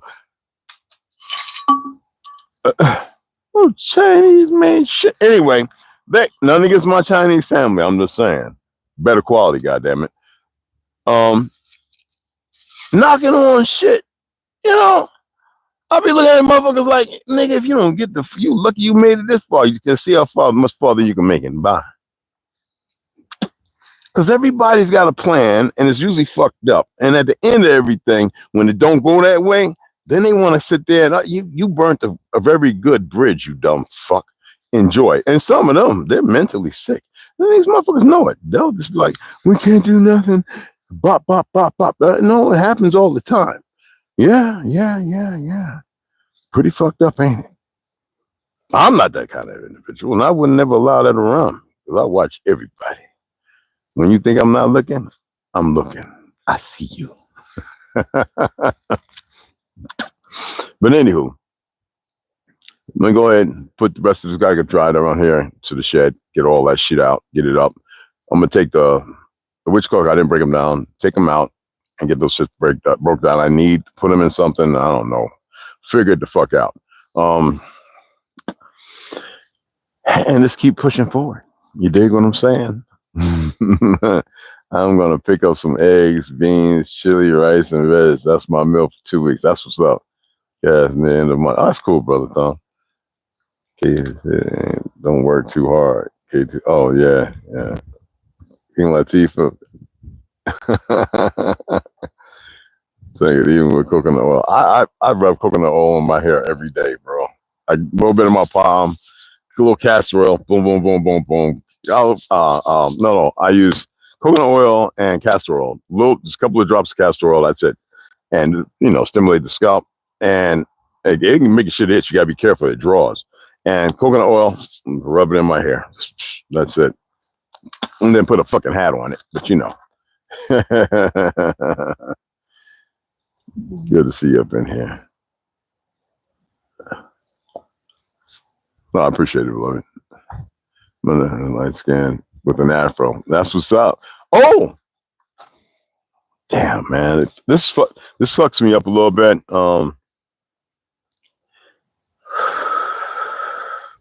S5: Oh, Chinese man shit. Anyway, nothing against my Chinese family. I'm just saying. Better quality, goddammit. Knocking on shit. You know, I'll be looking at motherfuckers like, nigga, if you don't get you lucky you made it this far. You can see how much farther you can make it. Bye. Because everybody's got a plan, and it's usually fucked up. And at the end of everything, when it don't go that way, then they want to sit there and you burnt a very good bridge, you dumb fuck. Enjoy. And some of them, they're mentally sick. And these motherfuckers know it. They'll just be like, we can't do nothing. Bop, bop, bop, bop. No, it happens all the time. Yeah. Pretty fucked up, ain't it? I'm not that kind of individual, and I would never allow that around because I watch everybody. When you think I'm not looking, I'm looking. I see you. But anywho, let me go ahead and put the rest of this guy get dried around here to the shed, get all that shit out, get it up. I'm gonna take the witch clock. I didn't break them down. Take them out and get those shit broke down. I need to put them in something. I don't know. Figure it the fuck out. And just keep pushing forward. You dig what I'm saying? I'm gonna pick up some eggs, beans, chili, rice, and veg. That's my meal for 2 weeks. That's what's up. Yes, in the end of the month. Oh, that's cool, brother Tom. Okay, don't work too hard. Okay, oh yeah. King Latifah. Saying it even with coconut oil. I rub coconut oil in my hair every day, bro. A little bit in my palm, a little castor oil, boom, boom, boom, boom, boom. No, I use coconut oil and castor oil. Just a couple of drops of castor oil. That's it, and stimulate the scalp, and it can make your shit itch. You gotta be careful; it draws. And coconut oil, rub it in my hair. That's it, and then put a fucking hat on it. But good to see you up in here. No, I appreciate it, beloved. Light skin with an afro. That's what's up. Oh, damn, man. This fucks me up a little bit.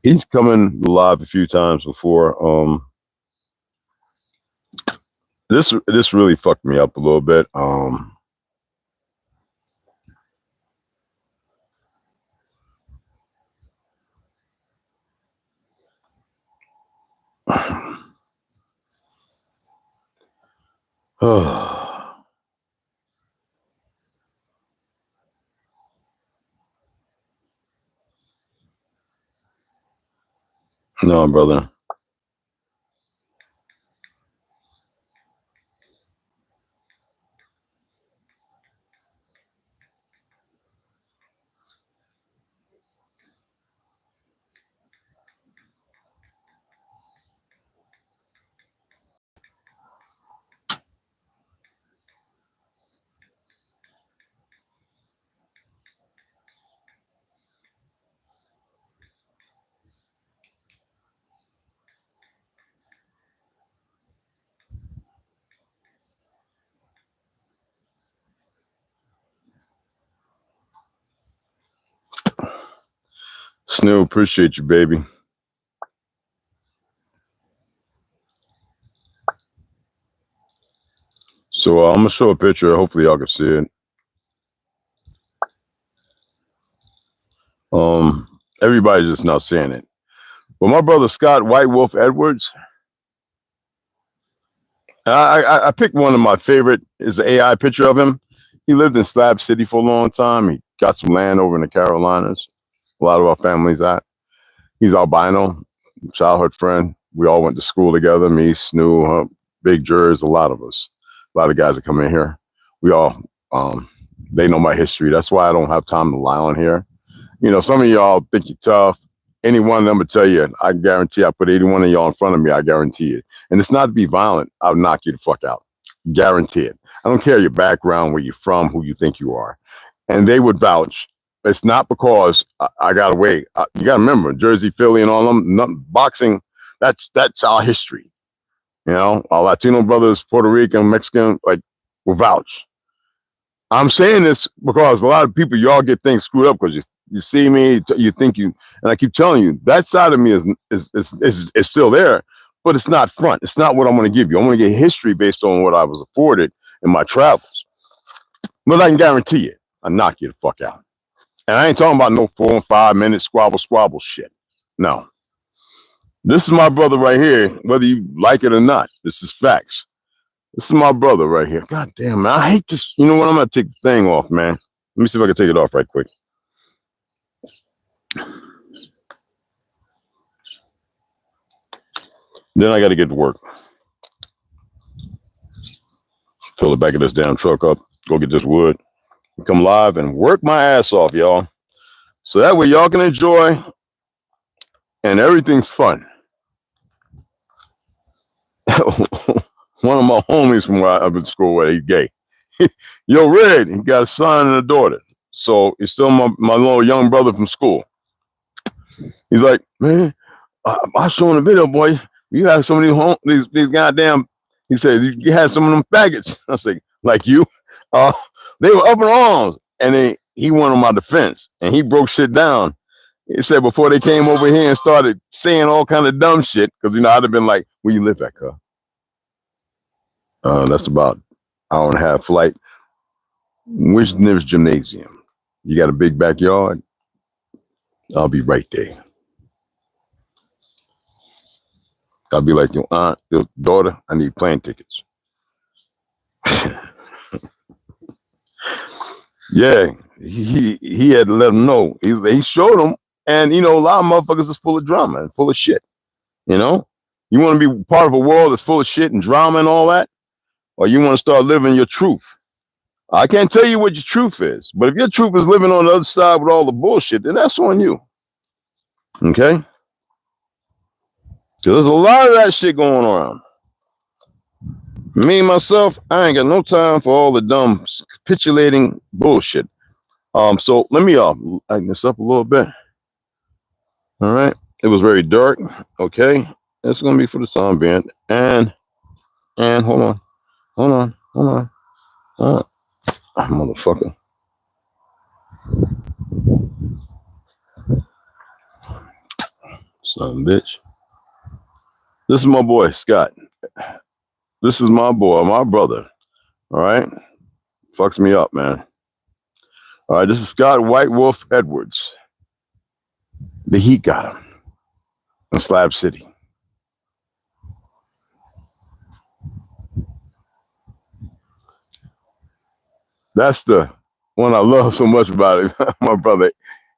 S5: He's coming live a few times before. This really fucked me up a little bit. No, brother. Snow, appreciate you, baby. So I'm gonna show a picture. Hopefully y'all can see it. Everybody's just not seeing it. But my brother Scott White Wolf Edwards, I picked one of my favorite is an AI picture of him. He lived in Slab City for a long time. He got some land over in the Carolinas. A lot of our family's at. He's albino, childhood friend. We all went to school together. Me, Snoo, Big Jers, a lot of us. A lot of guys that come in here. We all, they know my history. That's why I don't have time to lie on here. Some of y'all think you're tough. Any one of them will tell you, I guarantee I put 81 of y'all in front of me, I guarantee it. And it's not to be violent. I'll knock you the fuck out. Guarantee it. I don't care your background, where you're from, who you think you are. And they would vouch. It's not because I got to wait. You got to remember, Jersey, Philly, and all them, boxing, that's our history. Our Latino brothers, Puerto Rican, Mexican, will vouch. I'm saying this because a lot of people, y'all get things screwed up because you see me, you think you, and I keep telling you that side of me is still there, but it's not front. It's not what I'm going to give you. I'm going to get history based on what I was afforded in my travels. But I can guarantee you, I knock you the fuck out. And I ain't talking about no 4 and 5 minute squabble shit. No. This is my brother right here, whether you like it or not. This is facts. This is my brother right here. God damn, man. I hate this. You know what? I'm going to take the thing off, man. Let me see if I can take it off right quick. Then I got to get to work. Fill the back of this damn truck up. Go get this wood. Come live and work my ass off, y'all. So that way y'all can enjoy and everything's fun. One of my homies from where I've been to school with, he's gay. Yo, Red, he got a son and a daughter. So he's still my little young brother from school. He's like, man, I showing a video, boy. You have some of these goddamn, he said, you had some of them faggots. I said, like you? They were up in arms. And then he went on my defense and he broke shit down. He said before they came over here and started saying all kind of dumb shit, because, you know, I'd have been like, where you live at, cuz? That's about an hour and a half flight. Which nearest gymnasium? You got a big backyard? I'll be right there. I'll be like, your aunt, your daughter, I need plane tickets. Yeah, he had to let them know. He showed them, and, you know, a lot of motherfuckers is full of drama and full of shit. You know? You want to be part of a world that's full of shit and drama and all that? Or you want to start living your truth? I can't tell you what your truth is, but if your truth is living on the other side with all the bullshit, then that's on you. Okay? Because there's a lot of that shit going around. Me, myself, I ain't got no time for all the dumb capitulating bullshit. So let me lighten this up a little bit. All right. It was very dark. Okay. It's gonna be for the sound band. And hold on. Motherfucker. Son of a bitch. This is my boy, Scott. This is my boy, my brother. All right. Fucks me up, man. All right. This is Scott White Wolf Edwards. The heat got him in Slab City. That's the one I love so much about it, my brother.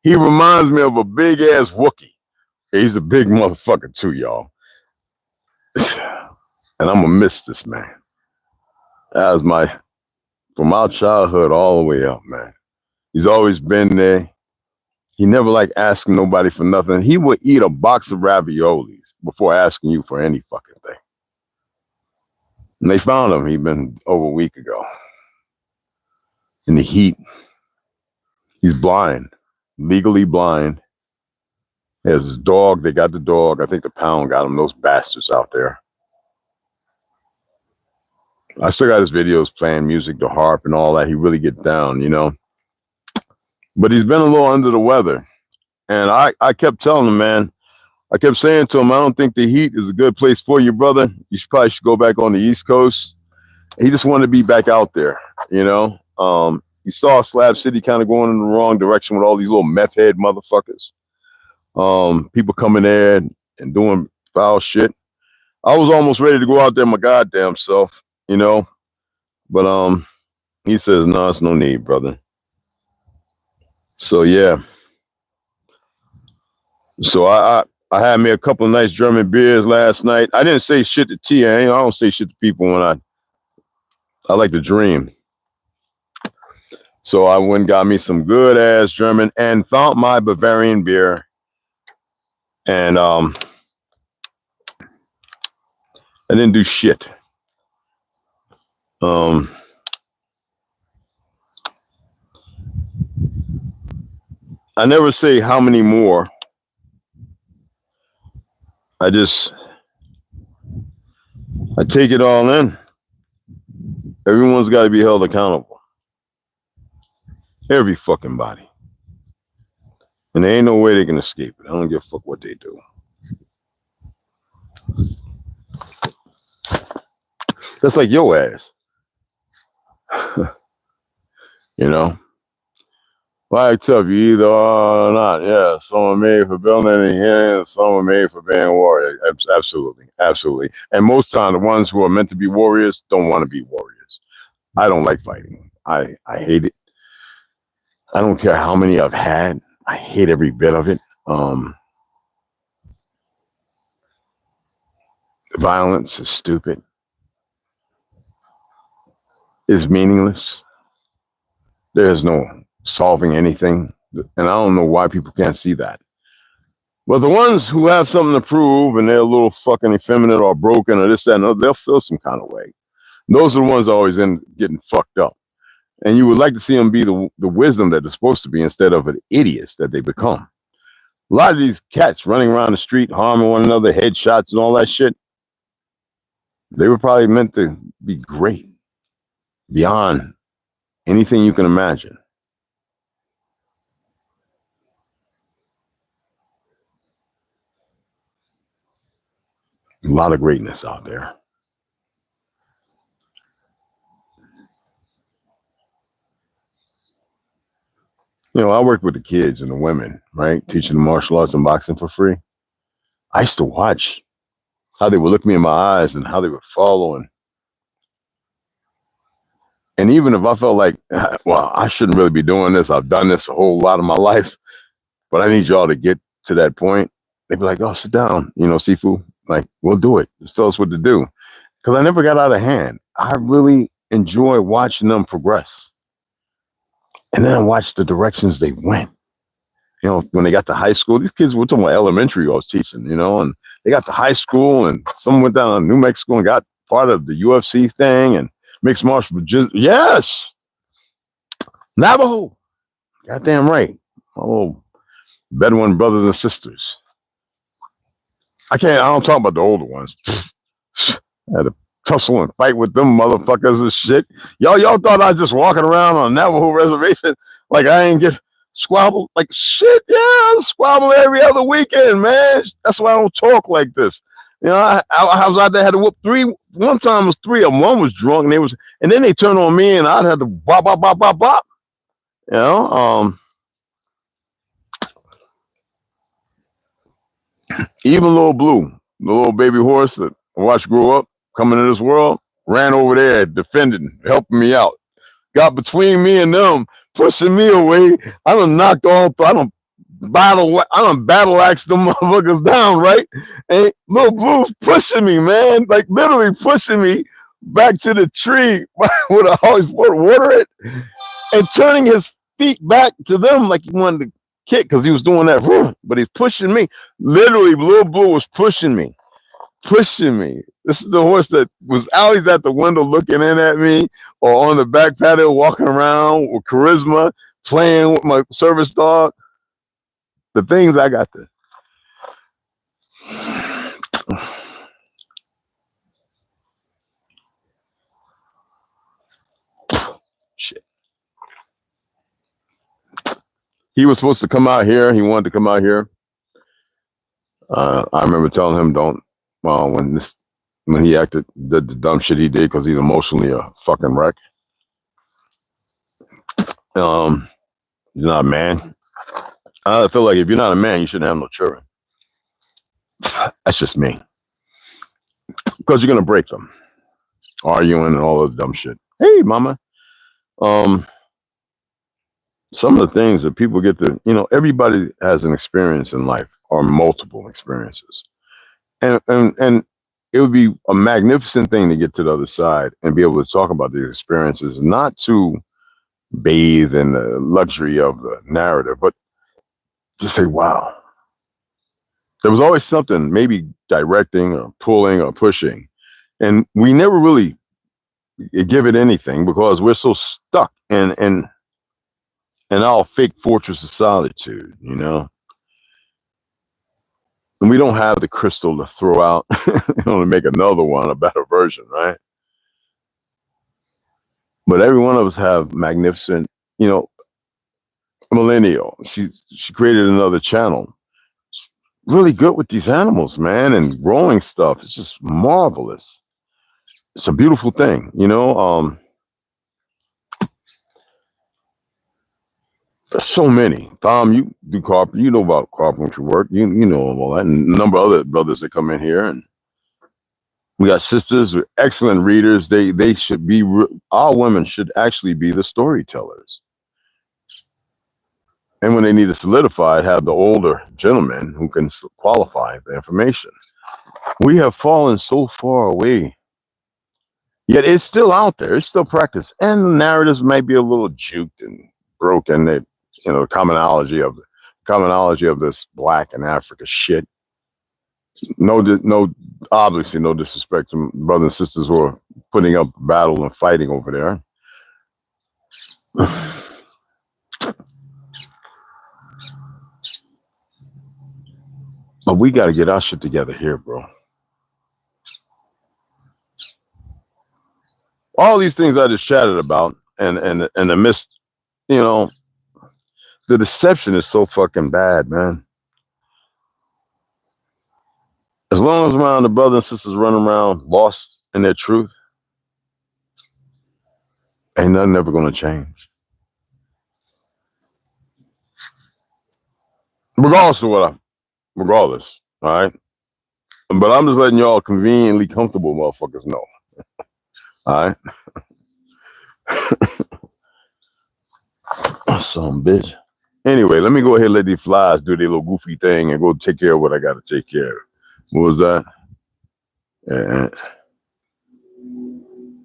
S5: He reminds me of a big ass Wookiee. He's a big motherfucker too, y'all. And I'm gonna miss this man. That was from our childhood all the way up, man. He's always been there. He never liked asking nobody for nothing. He would eat a box of raviolis before asking you for any fucking thing. And they found him. He'd been over a week ago. In the heat. He's blind. Legally blind. He has his dog. They got the dog. I think the pound got him. Those bastards out there. I still got his videos playing music, the harp and all that. He really get down, you know. But he's been a little under the weather. And I kept telling him, man, I kept saying to him, I don't think the heat is a good place for you, brother. You probably should go back on the East Coast. He just wanted to be back out there, you know. He saw Slab City kind of going in the wrong direction with all these little meth head motherfuckers. People coming there and doing foul shit. I was almost ready to go out there my goddamn self, you know. But he says, no, it's no need, brother. So yeah. So I had me a couple of nice German beers last night. I didn't say shit to T. I don't say shit to people when I like to dream. So I went and got me some good ass German and found my Bavarian beer. And I didn't do shit. I never say how many more. I take it all in. Everyone's got to be held accountable. Every fucking body. And there ain't no way they can escape it. I don't give a fuck what they do. That's like your ass. You know? Well, I tell you, either or not. Yeah, some are made for building in here, and some are made for being warriors. Absolutely, absolutely. And most times, the ones who are meant to be warriors don't want to be warriors. I don't like fighting. I hate it. I don't care how many I've had. I hate every bit of it. Violence is stupid. It's meaningless. There's no solving anything. And I don't know why people can't see that. But the ones who have something to prove and they're a little fucking effeminate or broken or this, that, and other, they'll feel some kind of way. Those are the ones that always end getting fucked up. And you would like to see them be the wisdom that they're supposed to be instead of the idiots that they become. A lot of these cats running around the street, harming one another, headshots and all that shit, they were probably meant to be great beyond anything you can imagine. A lot of greatness out there. You know, I work with the kids and the women, right? Teaching them martial arts and boxing for free. I used to watch how they would look me in my eyes and how they would follow. And even if I felt like, well, I shouldn't really be doing this. I've done this a whole lot of my life, but I need y'all to get to that point. They'd be like, oh, sit down, you know, Sifu. Like, we'll do it. Just tell us what to do. Because I never got out of hand. I really enjoy watching them progress. And then I watched the directions they went. You know, when they got to high school, these kids were talking about elementary I was teaching, you know, and they got to high school and some went down to New Mexico and got part of the UFC thing and mixed martial arts. Yes. Navajo. Goddamn right. Oh, Bedouin brothers and sisters. I don't talk about the older ones. I had to tussle and fight with them motherfuckers and shit. Y'all thought I was just walking around on a Navajo reservation like I ain't get squabbled? Like shit, yeah, I squabble every other weekend, man. That's why I don't talk like this. You know, I was out there, had to whoop three. One time it was three of them. One was drunk and then they turned on me and I'd have to bop, bop, bop, bop, bop. You know, even little Blue, the little baby horse that I watched grow up, coming into this world, ran over there, defending, helping me out. Got between me and them, pushing me away. I done knocked all, I done battle axed them motherfuckers down, right? And little Blue's pushing me, man, like literally pushing me back to the tree where I always water it and turning his feet back to them like he wanted to kick because he was doing that, but he's pushing me. Literally, little Blue was pushing me. This is the horse that was always at the window looking in at me or on the back patio walking around with Charisma, playing with my service dog. The things I got to. Shit. He was supposed to come out here. He wanted to come out here. I remember telling him don't. Well, when he did the dumb shit he did because he's emotionally a fucking wreck. He's not a man. I feel like if you're not a man, you shouldn't have no children. That's just me. Because you're gonna break them, arguing and all the dumb shit. Hey, mama. Some of the things that people get to, you know, everybody has an experience in life or multiple experiences. And it would be a magnificent thing to get to the other side and be able to talk about these experiences, not to bathe in the luxury of the narrative, but just say, wow, there was always something, maybe directing or pulling or pushing. And we never really give it anything because we're so stuck in our fake fortress of solitude, you know? And we don't have the crystal to throw out, you know, to make another one, a better version, right? But every one of us have magnificent, you know, millennial. She created another channel. Really good with these animals, man, and growing stuff. It's just marvelous. It's a beautiful thing, you know. There's so many. Tom, you do carpentry. You know about carpentry work. You know all that, and a number of other brothers that come in here, and we got sisters with excellent readers. They should be. Our women should actually be the storytellers. And when they need to solidify it, have the older gentlemen who can qualify the information. We have fallen so far away. Yet it's still out there. It's still practiced. And the narratives might be a little juked and broken. They, you know, the commonality of this black and Africa shit. No, obviously no disrespect to brothers and sisters who are putting up battle and fighting over there. But we got to get our shit together here, bro. All these things I just chatted about, and the mist, you know, the deception is so fucking bad, man. As long as around the brothers and sisters running around lost in their truth, ain't nothing ever gonna change. Regardless of what regardless, all right? But I'm just letting y'all conveniently comfortable motherfuckers know. All right? Some bitch. Anyway, let me go ahead and let these flies do their little goofy thing and go take care of what I got to take care of. What was that?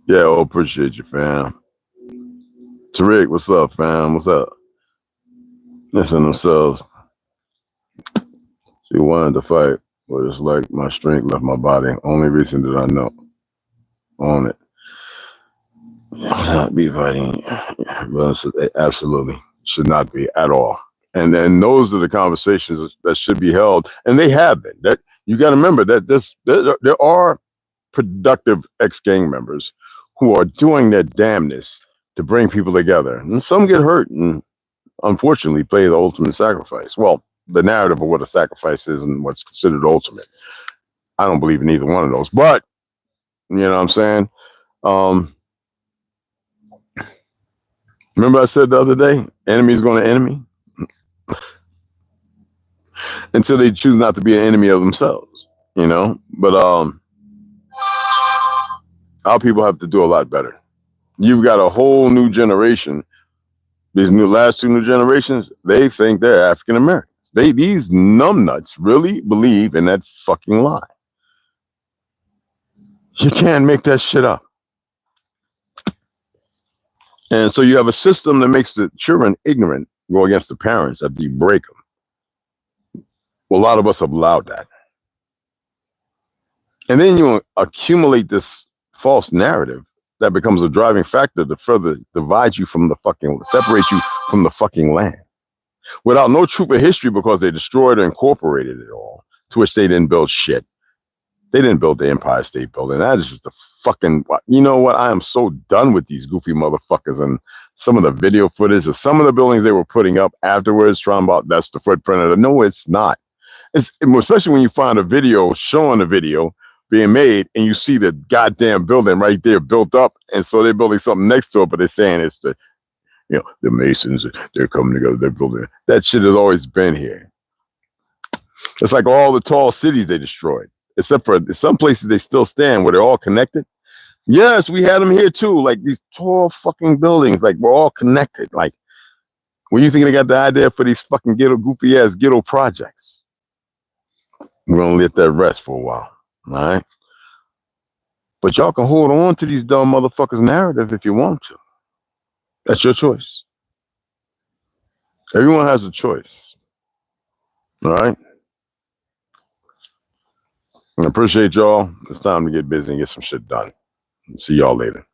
S5: Yeah, oh, appreciate you, fam. Tariq, what's up, fam? What's up? Listen themselves. She wanted to fight, but it's like my strength left my body. Only reason that I know. On it. Not be fighting. Absolutely. Should not be at all. And then those are the conversations that should be held. And they have been. That you got to remember that there are productive ex-gang members who are doing their damnness to bring people together. And some get hurt and unfortunately play the ultimate sacrifice. Well, the narrative of what a sacrifice is and what's considered ultimate. I don't believe in either one of those. But, you know what I'm saying? Remember I said the other day, enemy's going to enemy? Until they choose not to be an enemy of themselves, you know? But our people have to do a lot better. You've got a whole new generation. These last two new generations, they think they're African Americans. These numbnuts really believe in that fucking lie. You can't make that shit up. And so you have a system that makes the children ignorant, go against the parents after you break them. Well, a lot of us have allowed that. And then you accumulate this false narrative that becomes a driving factor to further divide you from separate you from the fucking land. Without no truth of history because they destroyed or incorporated it all, to which they didn't build shit. They didn't build the Empire State Building. That is just a fucking, you know what? I am so done with these goofy motherfuckers and some of the video footage of some of the buildings they were putting up afterwards, trying about that's the footprint of it. No, it's not. It's especially when you find a video showing the video being made and you see the goddamn building right there built up. And so they're building something next to it, but they're saying it's the, you know, the Masons, they're coming together, they're building. That shit has always been here. It's like all the tall cities they destroyed. Except for some places they still stand where they're all connected. Yes, we had them here too. Like these tall fucking buildings, like we're all connected. Like, where you think they got the idea for these fucking goofy ass ghetto projects? We're gonna let that rest for a while, all right? But y'all can hold on to these dumb motherfuckers' narrative if you want to. That's your choice. Everyone has a choice, all right? I appreciate y'all. It's time to get busy and get some shit done. See y'all later.